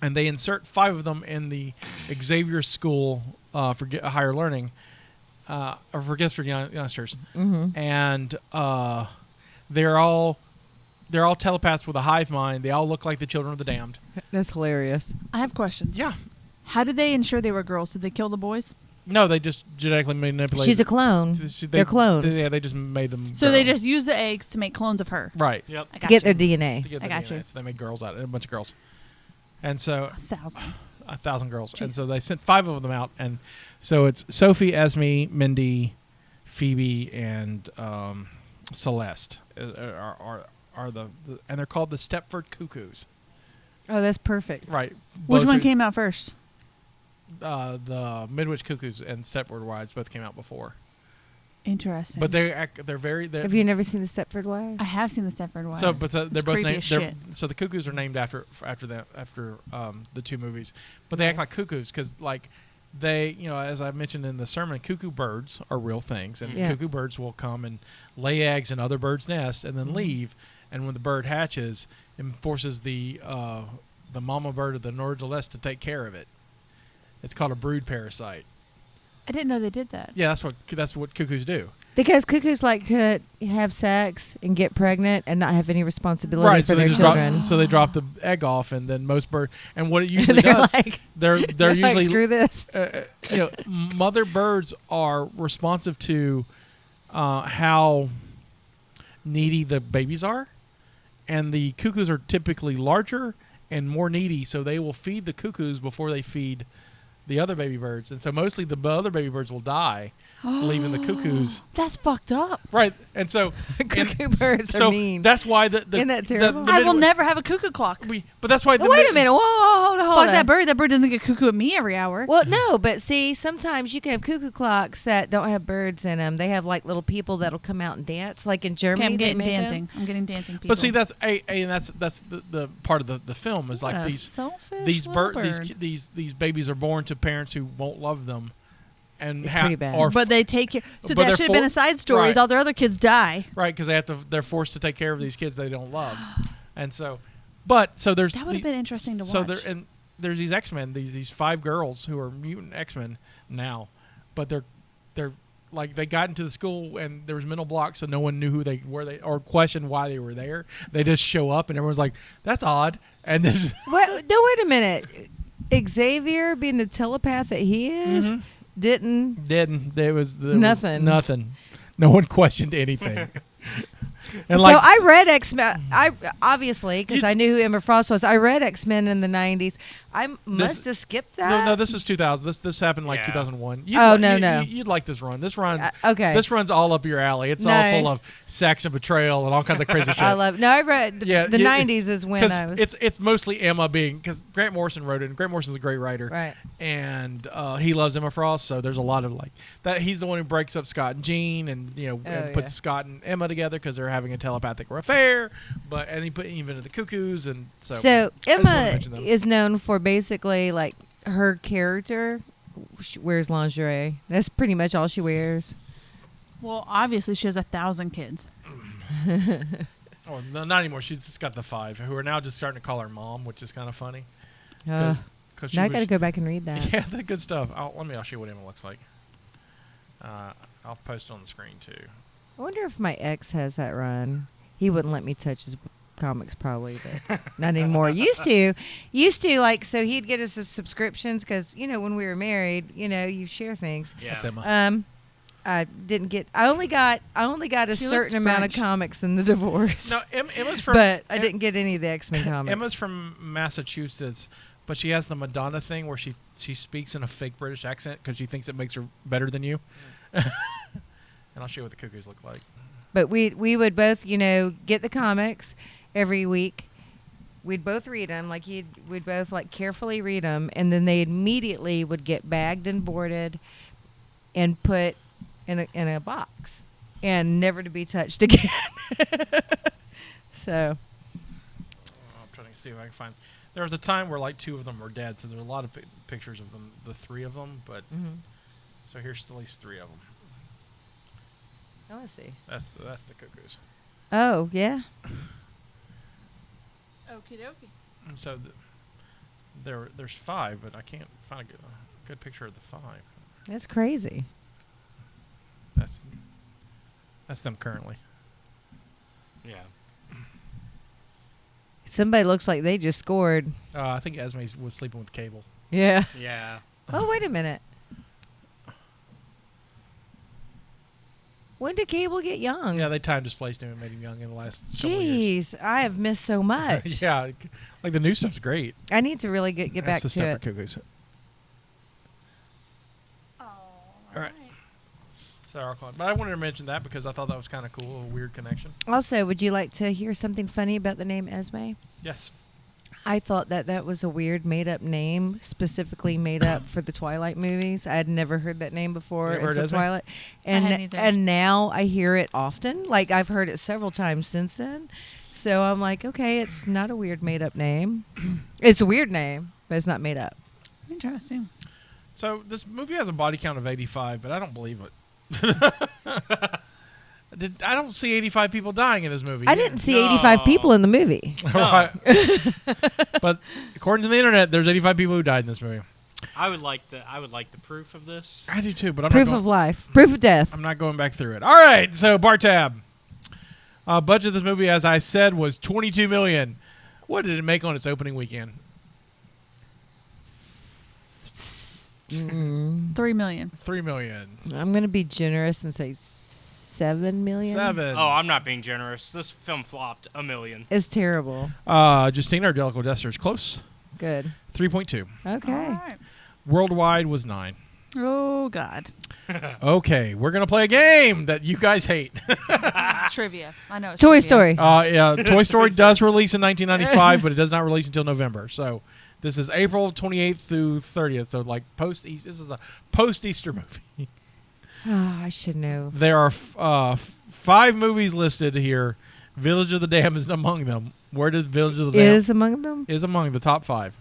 and they insert 5 of them in the Xavier School for higher learning, or for gifts for youngsters, and they're all telepaths with a hive mind. They all look like the children of the damned. That's hilarious. I have questions. Yeah. How did they ensure they were girls? Did they kill the boys? No, they just genetically manipulated. She's a clone. They're clones. Yeah, they just made them. So they girls. just used the eggs to make clones of her. Right. Yep. I to got get you. their DNA. To get I the got DNA. you. So they made girls out, a bunch of girls, and so 1,000. 1,000 girls, and so Jesus. they sent 5 of them out, and so it's Sophie, Esme, Mindy, Phoebe, and Celeste are the and they're called the Stepford Cuckoos. Oh, that's perfect. Right. Which Both one are- came out first? The Midwich Cuckoos and Stepford Wives both came out before, Interesting. but they're very. Have you never seen the Stepford Wives? I have seen the Stepford Wives. So, but they're It's both creepy named. as shit. So the Cuckoos are named after the two movies, but they act like cuckoos because like they, as I mentioned in the sermon, cuckoo birds are real things, and Yeah. cuckoo birds will come and lay eggs in other birds' nests and then leave, and when the bird hatches, it forces the mama bird of the nordulus to take care of it. It's called a brood parasite. I didn't know they did that. Yeah, that's what cuckoos do. Because cuckoos like to have sex and get pregnant and not have any responsibility Right, for so they their just children. drop the egg off, and then most bird and what it usually they're does, like, they're they're like, usually screw this. Mother birds are responsive to how needy the babies are, and the cuckoos are typically larger and more needy, so they will feed the cuckoos before they feed the other baby birds, and so mostly the other baby birds will die, leaving the cuckoos. That's fucked up. Right, and so Cuckoo birds are so mean. that's why the Isn't that terrible? the I will Midwest- never have a cuckoo clock. But that's why. Wait a minute. Whoa, hold on. Fuck that bird. That bird doesn't get cuckoo at me every hour. Well, no, but see, sometimes you can have cuckoo clocks that don't have birds in them. They have like little people that'll come out and dance, like in Germany. Okay, I'm they getting make 'em. dancing. I'm getting dancing people. But see, that's and that's the part of the film is What like a these selfish these little bird these babies are born to parents who won't love them, and It's pretty bad. Or But they take care. So but that they're should have been a side story. right. Is all their other kids die. right because they're forced to take care of these kids they don't love, and so there's That would have been interesting to so watch. there's these X-Men these 5 girls who are mutant X-Men now, but they're like they got into the school and there was mental blocks, so no one knew who they were or questioned why they were there. They just show up and everyone's like, that's odd, and this What? No, wait a minute. Xavier, being the telepath that he is, didn't. there was Nothing. nothing. No one questioned anything. And So I read X-Men. I obviously because You- I knew who Emma Frost was. I read X-Men in the '90s. I must have skipped that. No, this is 2000. This happened like Yeah. 2001. No. You'd like this run. This run. Okay. This runs all up your alley. It's all Nice. full of sex and betrayal and all kinds of crazy shit. I love. No, I read Yeah, the you- '90s is when I was. it's mostly Emma being because Grant Morrison wrote it. And Grant Morrison's a great writer, Right. And he loves Emma Frost, so there's a lot of like that. He's the one who breaks up Scott and Jean, and and puts yeah. Scott and Emma together because they're having a telepathic affair. And he put even the cuckoos, and so So I just wanna Emma mention them. is known for basically like her character. She wears lingerie. That's pretty much all she wears. Well, obviously she has 1,000 kids. Oh, no, not anymore. She's just got the 5 who are now just starting to call her mom, which is kind of funny. Uh, 'Cause she now I was- got to go back and read that. Yeah, the good stuff. I'll show you what Emma looks like. I'll post it on the screen too. I wonder if my ex has that run. He wouldn't let me touch his comics probably, but not anymore. Used to like so he'd get us the subscriptions because when we were married, you share things. Yeah. That's Emma. I didn't get. I only got a She certain looks amount of French. comics in the divorce. No, Emma's from. but I didn't get any of the X-Men comics. Emma's from Massachusetts, but she has the Madonna thing where she speaks in a fake British accent because she thinks it makes her better than you. And I'll show you what the cuckoos look like. But we would both, get the comics every week. We'd both read them, we'd both carefully read them, and then they immediately would get bagged and boarded, and put in a box, and never to be touched again. So I'm trying to see if I can find. There was a time where 2 of them were dead, so there's a lot of pictures of them, the 3 of them. But so here's at least 3 of them. I want to see. That's the cuckoos. Oh yeah. Okie dokie. And so there's 5, but I can't find a good picture of the 5. That's crazy. That's them currently. Yeah. Somebody looks like they just scored. I think Esme was sleeping with Cable. Yeah. Yeah. Oh, wait a minute. When did Cable get young? Yeah, they time displaced him and made him young in the last couple of years. Jeez, I have missed so much. Yeah, the new stuff's great. I need to really get back That's the to stuff it. for cuckoos. All right. Sorry, but I wanted to mention that because I thought that was kind of cool, a weird connection. Also, would you like to hear something funny about the name Esme? Yes. I thought that was a weird made-up name, specifically made up for the Twilight movies. I had never heard that name before You ever heard until his name? Twilight, hadn't either. and now I hear it often. Like I've heard it several times since then. So I'm like, okay, it's not a weird made-up name. It's a weird name, but it's not made up. Interesting. So this movie has a body count of 85, but I don't believe it. I don't see 85 people dying in this movie. I didn't see No. 85 people in the movie. Right. But according to the internet, there's 85 people who died in this movie. I would like the proof of this. I do too, but I'm Proof not going, of life. Proof of death. I'm not going back through it. All right, so bar tab. Budget of this movie, as I said, was $22 million. What did it make on its opening weekend? 3 million. $3 million. I'm going to be generous and say 7 million. 7. Oh, I'm not being generous. This film flopped $1 million. It's terrible. Justina, our Jellicle Jester, is close. Good. 3.2. Okay. All right. Worldwide was 9. Oh, God. Okay, we're going to play a game that you guys hate. It's trivia. I know it's Toy trivia. Story. Yeah, Toy Story does release in 1995, but it does not release until November. So this is April 28th through 30th. So like post-Easter. This is a post-Easter movie. Oh, I should know. There are 5 movies listed here. Village of the Damned is among them. Where does Village of the Damned Is among them? is among the top 5?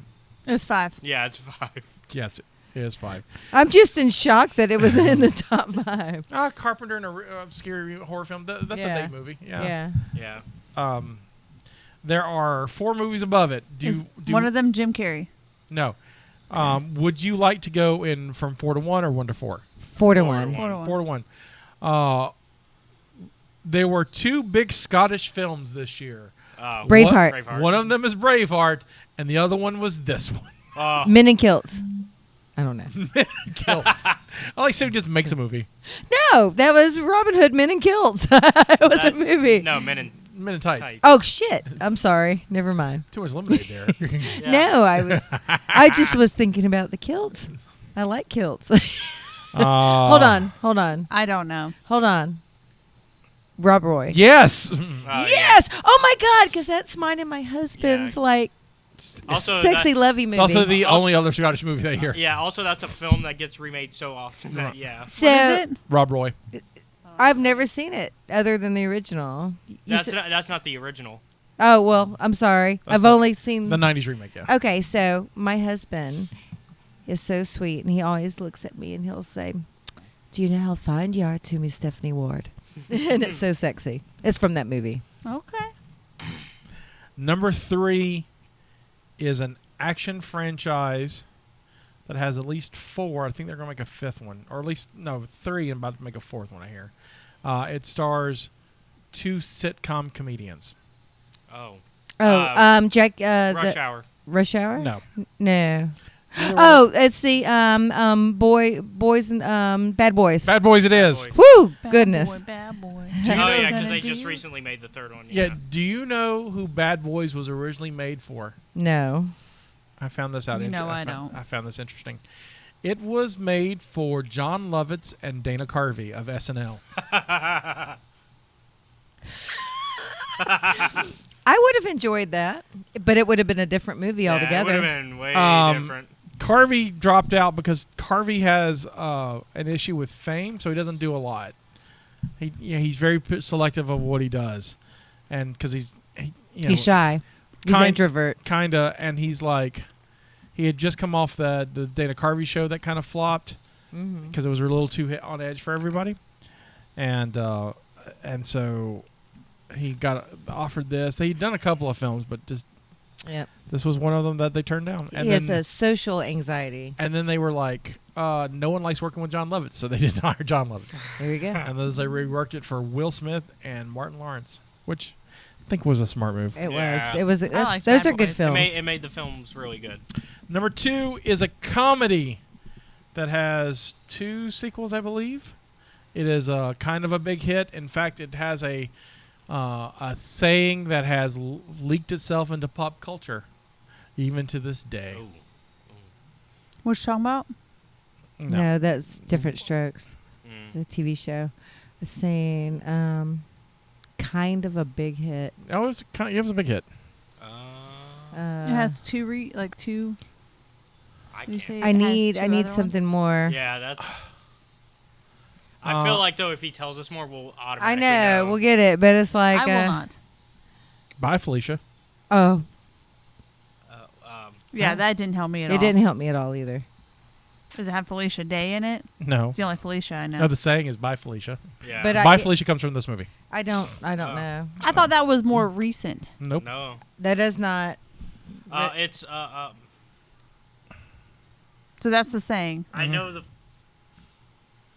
It's 5. Yeah, it's 5. Yes, it is 5. I'm just in shock that it was in the top 5. Carpenter in a scary horror film. That's Yeah. a date movie. Yeah. Yeah. There are 4 movies above it. Is one of them Jim Carrey? No. Would you like to go in from 4 to 1 or 1 to 4? 4 to 4 to 1. 4 to 1. 4 to 1. There were 2 big Scottish films this year. Braveheart. One of them is Braveheart, and the other one was this one. Men in Kilts. I don't know. Kilts. I like somebody just makes a movie. No, that was Robin Hood Men in Kilts. It was a movie. No, Men in Men in Tights. Tights. Oh shit. I'm sorry. Never mind. Too much lemonade there. Yeah. No, I just was thinking about the kilts. I like kilts. Hold on. I don't know. Hold on. Rob Roy. Yes. Yes. Oh my God, because that's mine and my husband's Yeah. like Also, sexy that's- lovey movie. It's also the Also- only other Scottish movie they hear. Yeah. Also, that's a film that gets remade so often. That, yeah. so What is it? Rob Roy. I've never seen it other than the original. You said- That's not the original. oh well, I'm sorry. That's I've the- only seen The 90s remake, yeah. Okay, so my husband is so sweet, and he always looks at me and he'll say, "Do you know how fine you are to me, Stephanie Ward?" And it's so sexy. It's from that movie. Okay. Number 3 is an action franchise that has at least 4. I think they're going to make a 5th one. Or at least, 3 and about to make a 4th one, I hear. It stars 2 sitcom comedians. Oh. Jack. Rush Hour. Rush Hour? No. No. Neither Oh, it's the boys and Bad Boys. Bad Boys it is. Boys. Woo! Bad Goodness. Boy, bad boy. Oh yeah, because they Gonna just do- recently made the 3rd one. Yeah, do you know who Bad Boys was originally made for? No. I found this out. No, I found- don't. I found this interesting. It was made for John Lovitz and Dana Carvey of SNL. I would have enjoyed that, but it would have been a different movie Yeah, it would altogether. have been way different. Carvey dropped out because Carvey has an issue with fame, so he doesn't do a lot. He's very selective of what he does, and because he's shy. He's an introvert. kinda, and he's like, he had just come off the Dana Carvey show that kind of flopped because it was a little too hit on edge for everybody, and so he got offered this. He'd done a couple of films, but just Yep. this was one of them that they turned down. And He has then, a social anxiety. and then they were like, no one likes working with John Lovitz, so they didn't hire John Lovitz. There you go. And then they reworked it for Will Smith and Martin Lawrence, which I think was a smart move. It Yeah. was. It was. like Those Bad are good Boys. films. It made the films really good. Number 2 is a comedy that has 2 sequels, I believe. It is a kind of a big hit. In fact, it has a saying that has leaked itself into pop culture, even to this day. Ooh. What you talking about? No, that's Different Strokes, Mm. the TV show. It's saying kind of a big hit. Oh, it was a big hit. It has has two two. I You can't. say I it has need two I need other something more. Yeah, that's. I feel like though if he tells us more, we'll automatically I know we'll get it, but it's like I will not. Bye, Felicia. Oh, Yeah, Huh? that didn't help me at all. it didn't help me at all either. Does it have Felicia Day in it? No. It's the only Felicia I know. No, the saying is bye, Felicia. Yeah. But Bye, I- Felicia comes from this movie. I don't Oh. know. I thought that was more recent. Nope. No. That does not. It's So that's the saying. I know the.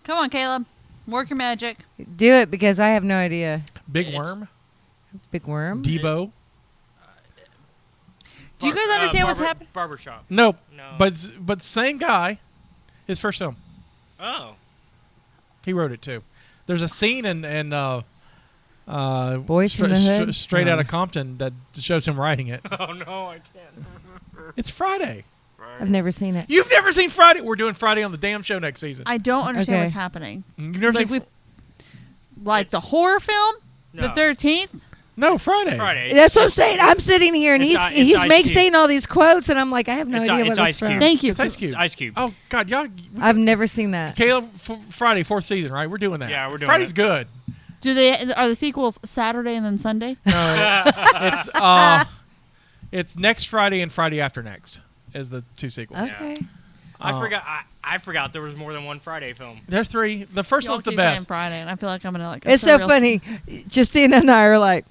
Come on, Caleb. Work your magic. Do it because I have no idea. Big It's- Worm. Big worm. Debo. Do you guys understand what's happening? Barbershop. Nope. No. But same guy. His first film. Oh. He wrote it too. There's a scene in Boys from the Hood? Straight Oh. Out of Compton that shows him writing it. Oh no, I can't. It's Friday. I've never seen it. You've never seen Friday? We're doing Friday on the damn show next season. I don't understand Okay. what's happening. You've never Like, seen? Like the horror film? No. The 13th? No, Friday. Friday. That's what I'm saying. I'm sitting here and it's he's Ice Cube. saying all these quotes, and I'm like, I have no It's idea Ice what it's Cube. from. Thank you. It's Ice Cube. It's Ice Cube. Oh God, y'all. I've never seen that. Caleb, Friday, 4th season, right? We're doing that. Yeah, we're doing Friday's it. good. Are the sequels Saturday and then Sunday? It's next Friday and Friday after next is the two sequels. Okay. I forgot there was more than one Friday film. There's 3. The first Y'all one's the keep saying best. Friday, and I feel like I'm gonna like. It's so surreal- funny. Justina and I are like,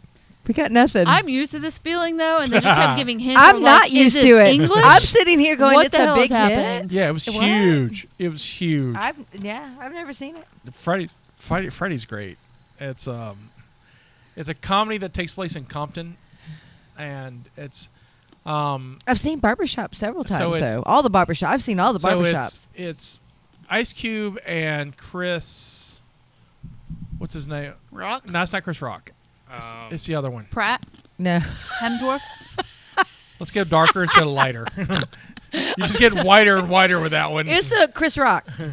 we got nothing. I'm used to this feeling though, and they just kept giving hints. I'm I was not like, used is to this it. English? I'm sitting here going, What it's the a hell big is happening? hit. Yeah, it was What? huge. It was huge. I've never seen it. Friday's great. It's a comedy that takes place in Compton, and it's I've seen Barbershop several times. So it's- though all the barbershop. I've seen all the barbershops. It's Ice Cube and Chris. What's his name? Rock? No, it's not Chris Rock. It's the other one. Pratt? No, Hemsworth? Let's get darker instead of lighter. You just get whiter and whiter with that one. it's Chris Rock. We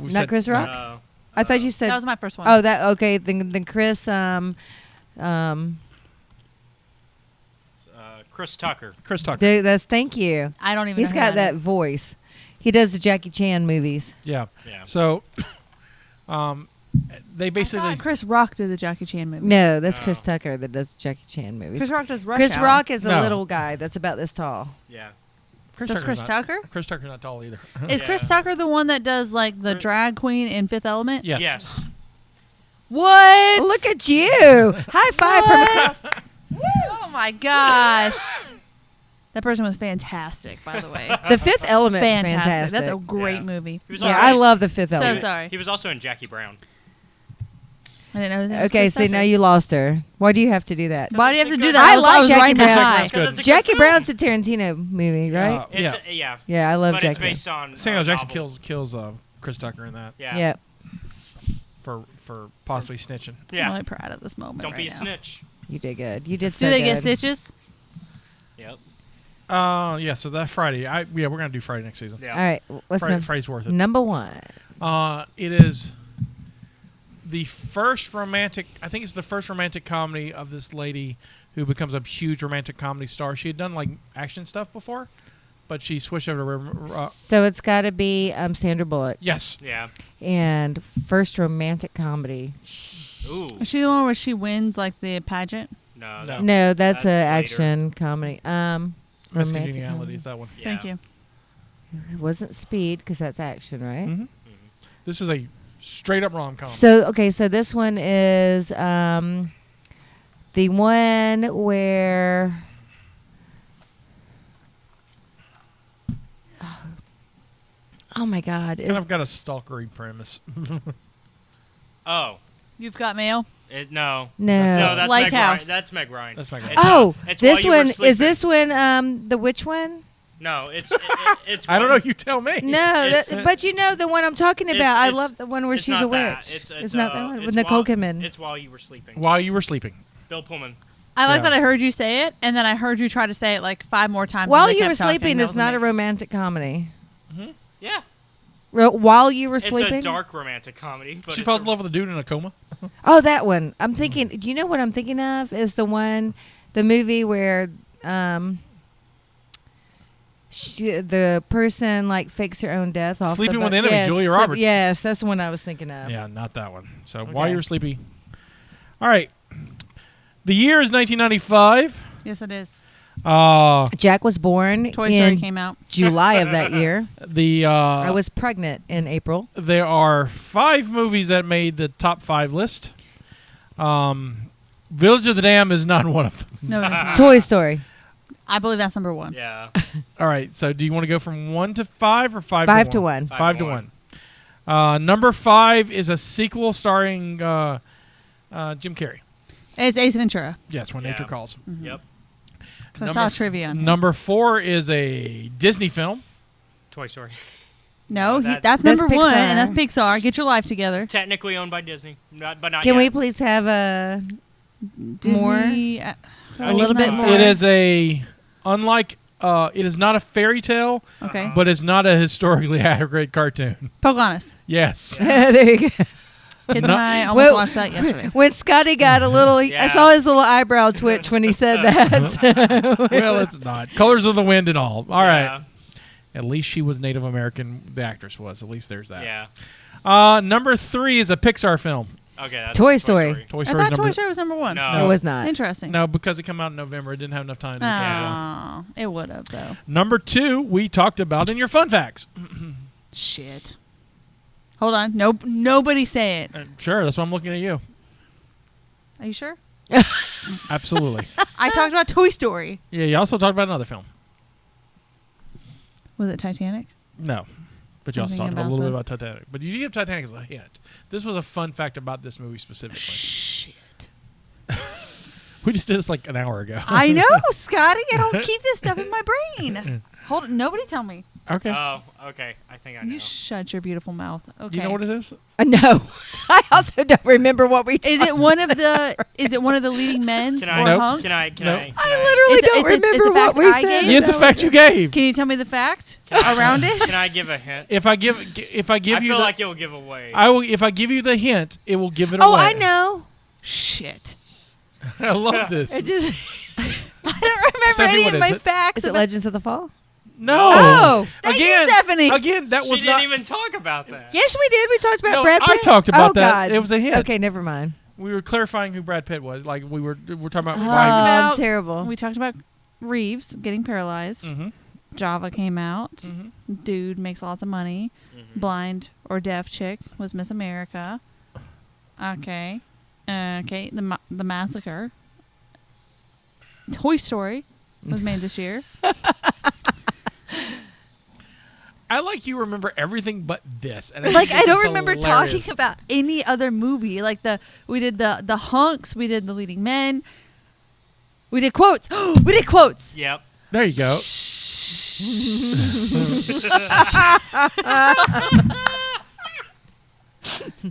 Not said- Chris Rock. No. I thought you said. That was my first one. Oh, that okay. Then Chris. Chris Tucker. Chris Tucker. That's thank you. I don't even. He's know who got that is. voice. He does the Jackie Chan movies. Yeah. Yeah. So, they I basically. thought Chris Rock did the Jackie Chan movie. No, that's Chris Oh. Tucker that does Jackie Chan movies. Chris Rock does Rush Chris Hour. Rock is a No. little guy that's about this tall. Yeah. Does Tucker's Chris not- Tucker? Chris Tucker's not tall either. Is Chris Yeah. Tucker the one that does like the drag queen in Fifth Element? Yes. Yes. What? Look at you! High five from across. Oh my gosh. That person was fantastic, by the way. The Fifth Element's fantastic. fantastic. That's a great Yeah. movie. He was yeah, also I in- love the Fifth So Element. sorry. He was also in Jackie Brown. I didn't know his name was Okay, Chris see Tucker. now you lost her. Why do you have to do that? Why do you have to do I that? like was Jackie riding Brown. high. That's good. It's a good Jackie film. Brown's a Tarantino movie, right? Yeah. Yeah. I love But Jackie. it's based on. Samuel Jackson novel. kills Chris Tucker in that Yeah. Yeah, for possibly snitching. I'm Yeah. really proud of this moment. Don't be right a now. snitch. you did good. You did so Do they good. get stitches? Yep. Yeah. So that Friday, we're gonna do Friday next season. Yeah. All right, what's Friday's worth it. number one? It is the first romantic. I think it's the first romantic comedy of this lady who becomes a huge romantic comedy star. She had done like action stuff before, but she switched over to. So it's got to be Sandra Bullock Yes. Yeah. and first romantic comedy. Ooh. Is she the one where she wins like the pageant? No. No. No, that's a That's later. action comedy. Miss Romantic Congeniality comedy. is that one. Yeah. Thank you. It wasn't Speed because that's action, right? Mhm. This is a straight up rom com. So okay, so this one is the one where oh my God, It's kind of got a stalkery premise. Oh. You've got mail. No. No. No, that's Like Meg House. Ryan. That's Meg Ryan. That's Meg Ryan. It's, oh, it's this While You Were one is Sleeping. this one the which one? No, it's I don't know. You tell me. No, It's- but you know the one I'm talking about. I it's- love the one where it's she's not a witch. that. It's not that one it's with Nicole While- Kidman. It's While You Were Sleeping. While you were sleeping. Bill Pullman. I like Yeah. that I heard you say it, and then I heard you try to say it like 5 more times. While as I you were kept talking. sleeping That is was not a amazing. romantic comedy. Yeah. While you were It's sleeping. a dark romantic comedy. But She it's falls a- in love with a dude in a coma. Oh, that one. I'm thinking. Do you know what I'm thinking of? Is the movie where the person like fakes her own death off Sleeping the with Enemy, yes, Julia Roberts. Yes, that's the one I was thinking of. Yeah, not that one. So Okay. while you're sleepy. All right. The year is 1995. Yes, it is. Jack was born Toy in Story came out. July of that year. I I was pregnant in April. There are 5 movies that made the top 5 list. Village of the Dam is not one of them. No, it isn't. Toy Story. I believe that's number 1. Yeah. All right. So do you want to go from 1 to 5 or 5 5 to to 1? 1. 5 to 1. Number 5 is a sequel starring Jim Carrey. It's Ace Ventura. Yes, When Yeah. Nature Calls. Mm-hmm. Yep. 'Cause I saw trivia on him. Number 4 is a Disney film. Toy Story. No, That- that's That's number 1, Pixar. and that's Pixar. Get your life together. Technically owned by Disney, but not Can yet. we please have a Disney, A little bit more. It is unlike, it is not a fairy tale, Okay. but it's not a historically accurate cartoon. Pocahontas. Yes. there you go. Kids No- and I almost Well, watched that yesterday. When Scotty got a little, I Yeah. saw his little eyebrow twitch when he said that. Well, it's not. Colors of the Wind and all. All right. Yeah. At least she was Native American. The actress was. At least there's that. Yeah. Number 3 is a Pixar film. Okay. That's Toy Story. Toy I Story's thought Toy number. Story was number 1. No. It was not. Interesting. No, because it came out in November. It didn't have enough time to Oh, it would have, though. Number 2, we talked about in your fun facts. Shit. Hold on. Nope. Nobody say it. Sure, that's why I'm looking at you. Are you sure? Absolutely. I talked about Toy Story. Yeah, you also talked about another film. Was it Titanic? No. But you also Something talked about a about little bit the- about Titanic. But you give Titanic as a hint. This was a fun fact about this movie specifically. Shit. We just did this like an hour ago. I know, Scotty. I don't keep this stuff in my brain. Hold on. Nobody tell me. Okay. Oh, okay. I think I know. You shut your beautiful mouth. Okay. You know what it is? No, I also don't remember what we. Is it one of the? Is it one of the leading men's Can or I? Nope. hunks? Can I? Can Nope. I? Can I I? literally It's a- don't it's a- remember it's a what fact we I said. gave? Yes, the fact you gave. Can you tell me the fact Can I- around it? Can I give a hint? If I give I you feel the, like it'll give away. I will. If I give you the hint, it will give it Oh, away. I know. Shit. I love this. It just I don't remember Stephanie, any what of is my it? facts. is it about- Legends of the Fall? No. Oh, thank you, again, Stephanie. Again, that she was didn't not. even talk about that. Yes, we did. We talked about No, Brad I Pitt. talked about oh, that. God. It was a hint. Okay, never mind. We were clarifying who Brad Pitt was. Like we're talking about. talked Oh, about- I'm terrible. We talked about Reeves getting paralyzed. Mm-hmm. Java came out. Mm-hmm. Dude makes lots of money. Mhm. Blind or deaf chick was Miss America. Okay. Okay. The Massacre. Toy Story was made this year. I like you remember everything but this. And Like think I don't this is remember hilarious. talking about any other movie. Like we did the hunks. We did the leading men. We did quotes. We did quotes. Yep. There you go.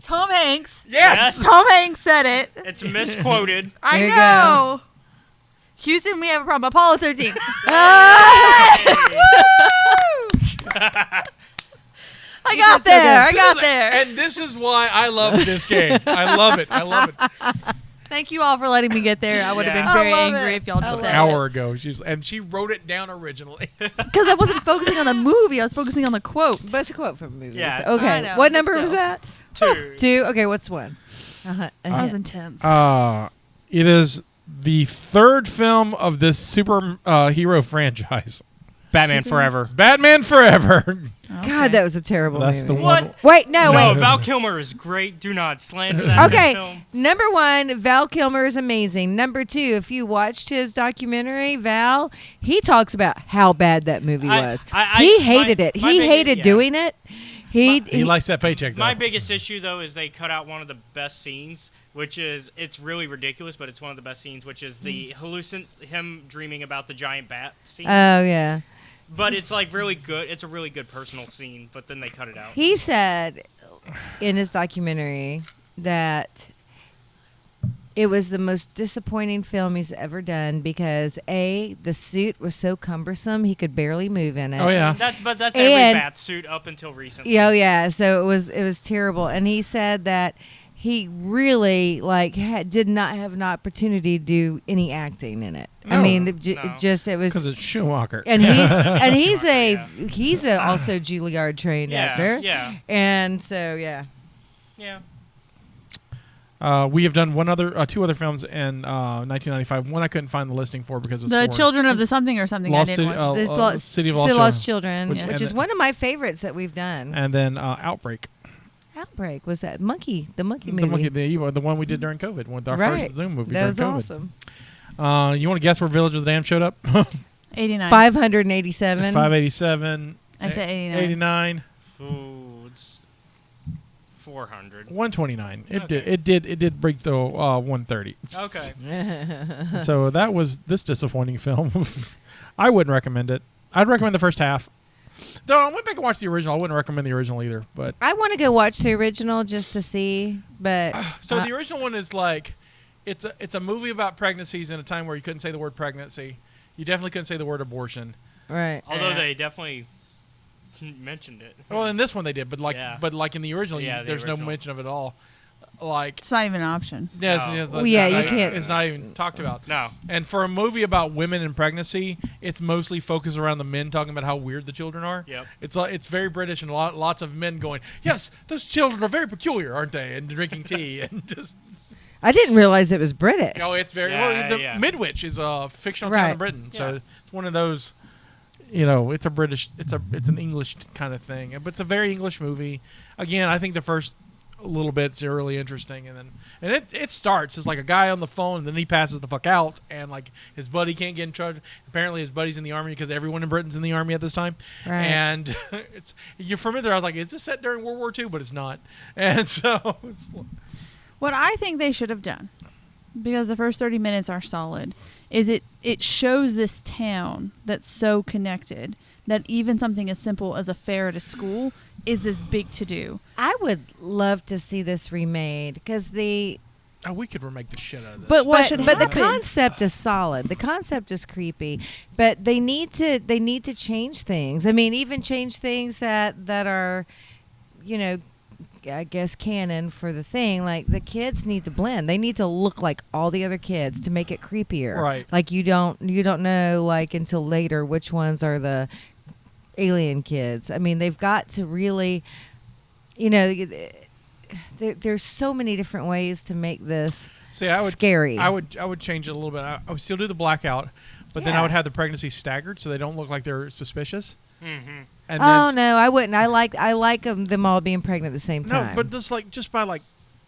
Tom Hanks. Yes. Tom Hanks said it. It's misquoted. I There you know. Houston, we have a problem. Apollo 13. I got there. I got there. And this is why I love this game. I love it. I love it. Thank you all for letting me get there. I would have Yeah. been very I love angry it. if y'all I just An said hour ago, she wrote it down originally. Because I wasn't focusing on the movie. I was focusing on the quote. But it's a quote from a movie. Yeah, so- it's- I Okay. know, What but number was still. that? 2. 2. Okay. What's one? That was intense. It is the third film of this super hero franchise. Batman Forever. Batman Forever. God, that was a terrible That's movie. the one. What? Wait, no, No, wait. Val Kilmer is great. Do not slander that Okay, film. number 1, Val Kilmer is amazing. Number 2, if you watched his documentary, Val, he talks about how bad that movie was. He hated it. He hated doing it. He likes that paycheck, though. My biggest issue, though, is they cut out one of the best scenes, which is, it's really ridiculous, but it's one of the best scenes, which is the him dreaming about the giant bat scene. Oh, yeah. But it's like really good. It's a really good personal scene, but then they cut it out. He said in his documentary that it was the most disappointing film he's ever done because the suit was so cumbersome he could barely move in it. Oh, yeah. But that's And- every bat suit up until recently. Yeah, oh, yeah. So it was terrible. And he said that he really like did not have an opportunity to do any acting in it. I No. mean, No. it was Because it's Schumacher. and he's Yeah. he's a also Juilliard trained actor. Yeah. And so yeah. We have done two other films in 1995. One I couldn't find the listing for because it was The foreign. Children of the Something or Something I Lost didn't City- watch. This City of Still Lost Lost Children, Which- which and is the- one of my favorites that we've done. And then Outbreak. Outbreak was that the monkey The movie. the one we did during COVID. Our Right. first Zoom movie That during was COVID. awesome. You want to guess where Village of the Damned showed up? 89. 587. 587. I said 89. 89. Ooh, it's 400. 129. Okay. It did break the 130. Okay. So that was this disappointing film. I wouldn't recommend it. I'd recommend the first half. Though I went back and watched the original. I wouldn't recommend the original either. But I want to go watch the original just to see, but so the original one is like, it's a movie about pregnancies in a time where you couldn't say the word pregnancy. You definitely couldn't say the word abortion. right. Although they definitely mentioned it. Well, in this one they did, but Yeah. like in the original, Yeah, the there's no original. mention of it at all. Like, It's not even an option. yes, No. yes, Well, yeah, it's you not- can't- It's not even talked about. No. And for a movie about women and pregnancy, it's mostly focused around the men talking about how weird the children are. Yep. It's very British and lots of men going, yes, those children are very peculiar, aren't they? And drinking tea and just I didn't realize it was British. it's very Yeah, well. yeah. Midwich is a fictional town Right. in Britain, so Yeah. it's one of those. It's a British. It's an English kind of thing, but it's a very English movie. Again, I think the first little bits are really interesting, and it starts as like a guy on the phone, and then he passes the fuck out, and like his buddy can't get in charge. Apparently, his buddy's in the army because everyone in Britain's in the army at this time, Right. and you're from there. I was like, is this set during World War II? But it's not, and so it's. What I think they should have done, because the first 30 minutes are solid, is it shows this town that's so connected that even something as simple as a fair at a school is this big to do. I would love to see this remade because We could remake the shit out of this. But what should but the happen? concept is solid. The concept is creepy, but they need to change things. I mean, even change things that are, I guess canon for the thing. Like the kids need to blend. They need to look like all the other kids to make it creepier. Right. Like you don't know like until later which ones are the alien kids. I mean, they've got to really, there's so many different ways to make this See, I would scary. I would change it a little bit. I would still do the blackout, but then I Yeah. would have the pregnancy staggered so they don't look like they're suspicious. Mm-hmm. And Oh then no, I wouldn't. I like them all being pregnant at the same no, time. but just by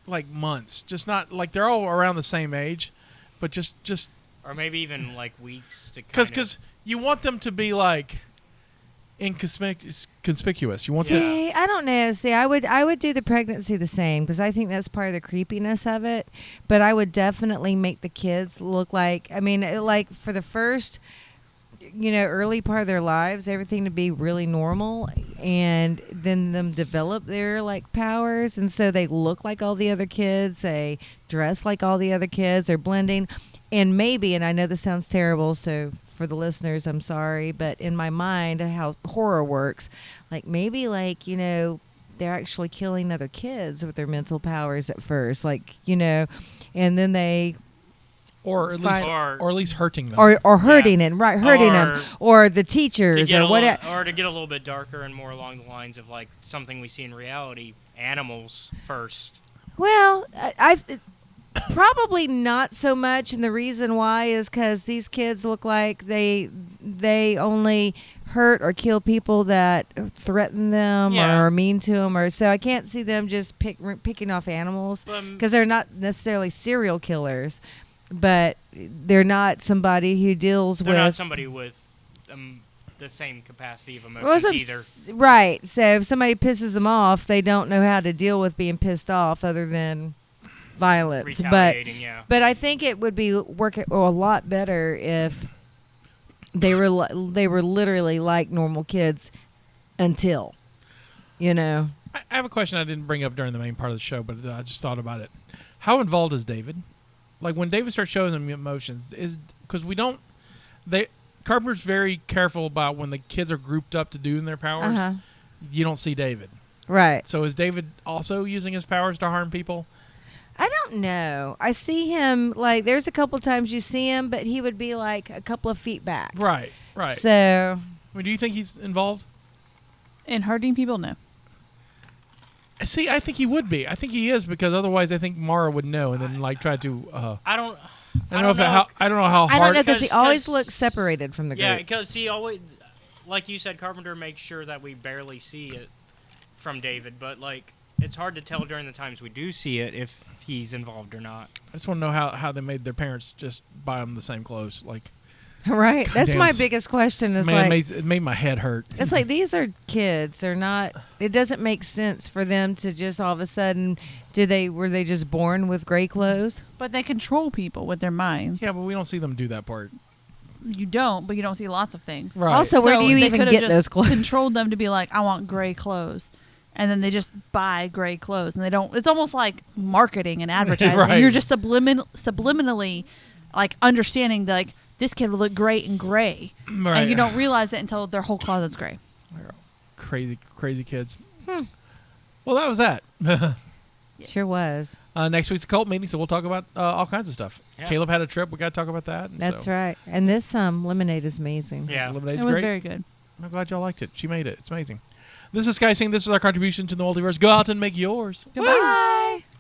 like months, just not like they're all around the same age, but just Or maybe even like weeks to because you want them to be like inconspicuous. You want them. See, I don't know. See, I would do the pregnancy the same because I think that's part of the creepiness of it. But I would definitely make the kids look like. I mean, like for the first, early part of their lives, everything to be really normal, and then them develop their like powers, and so they look like all the other kids. They dress like all the other kids. They're blending, and maybe. And I know this sounds terrible, so. For the listeners, I'm sorry, but in my mind, how horror works, like maybe they're actually killing other kids with their mental powers at first, and then they Or at least hurting them. or hurting it, right? Hurting them, or the to teachers, get or whatever. or to get a little bit darker and more along the lines of like something we see in reality, animals first. Well, I've probably not so much, and the reason why is because these kids look like they only hurt or kill people that threaten them Yeah. or are mean to them, or so I can't see them just picking off animals because they're not necessarily serial killers, but they're not somebody who deals They're with not somebody with the same capacity of Well, emotions either. right. So if somebody pisses them off, they don't know how to deal with being pissed off other than violence. Retaliating, yeah. But I think it would be working a lot better if they were literally like normal kids until, I have a question I didn't bring up during the main part of the show, but I just thought about it. How involved is David? Like when David starts showing them emotions, because Carpenter's very careful about when the kids are grouped up to doing their powers. Uh-huh. You don't see David. Right. So is David also using his powers to harm people? I don't know. I see him, like, there's a couple times you see him, but he would be, like, a couple of feet back. Right. So. I mean, do you think he's involved? In hurting people, no. See, I think he would be. I think he is because otherwise, I think Mara would know and then like try to. I don't I don't know know. how I don't hard. know because he always 'cause- looks separated from the Yeah, group. because he always, like you said, Carpenter makes sure that we barely see it from David, but like it's hard to tell during the times we do see it if he's involved or not. I just want to know how they made their parents just buy them the same clothes. Like, Right? God That's damn, my it's- biggest question. Is man, like, it made my head hurt. it's like these are kids. They're not. It doesn't make sense for them to just all of a sudden. Were they just born with gray clothes? But they control people with their minds. Yeah, but we don't see them do that part. You don't, but you don't see lots of things. Right. Also, where do you they even could've get just those clothes? Controlled them to be like, I want gray clothes, and then they just buy gray clothes, and they don't. It's almost like marketing and advertising. Right. You're just subliminally, like understanding that, like, this kid will look great in gray, Right. and you don't realize it until their whole closet's gray. Crazy kids. Well, that was that. Sure was. Next week's a cult meeting, so we'll talk about all kinds of stuff. Yeah. Caleb had a trip. We got to talk about that. and That's so right. And this lemonade is amazing. Yeah. Lemonade's It was great. very good. I'm glad y'all liked it. She made it. It's amazing. This is Sky saying this is our contribution to the multiverse. Go out and make yours. Goodbye.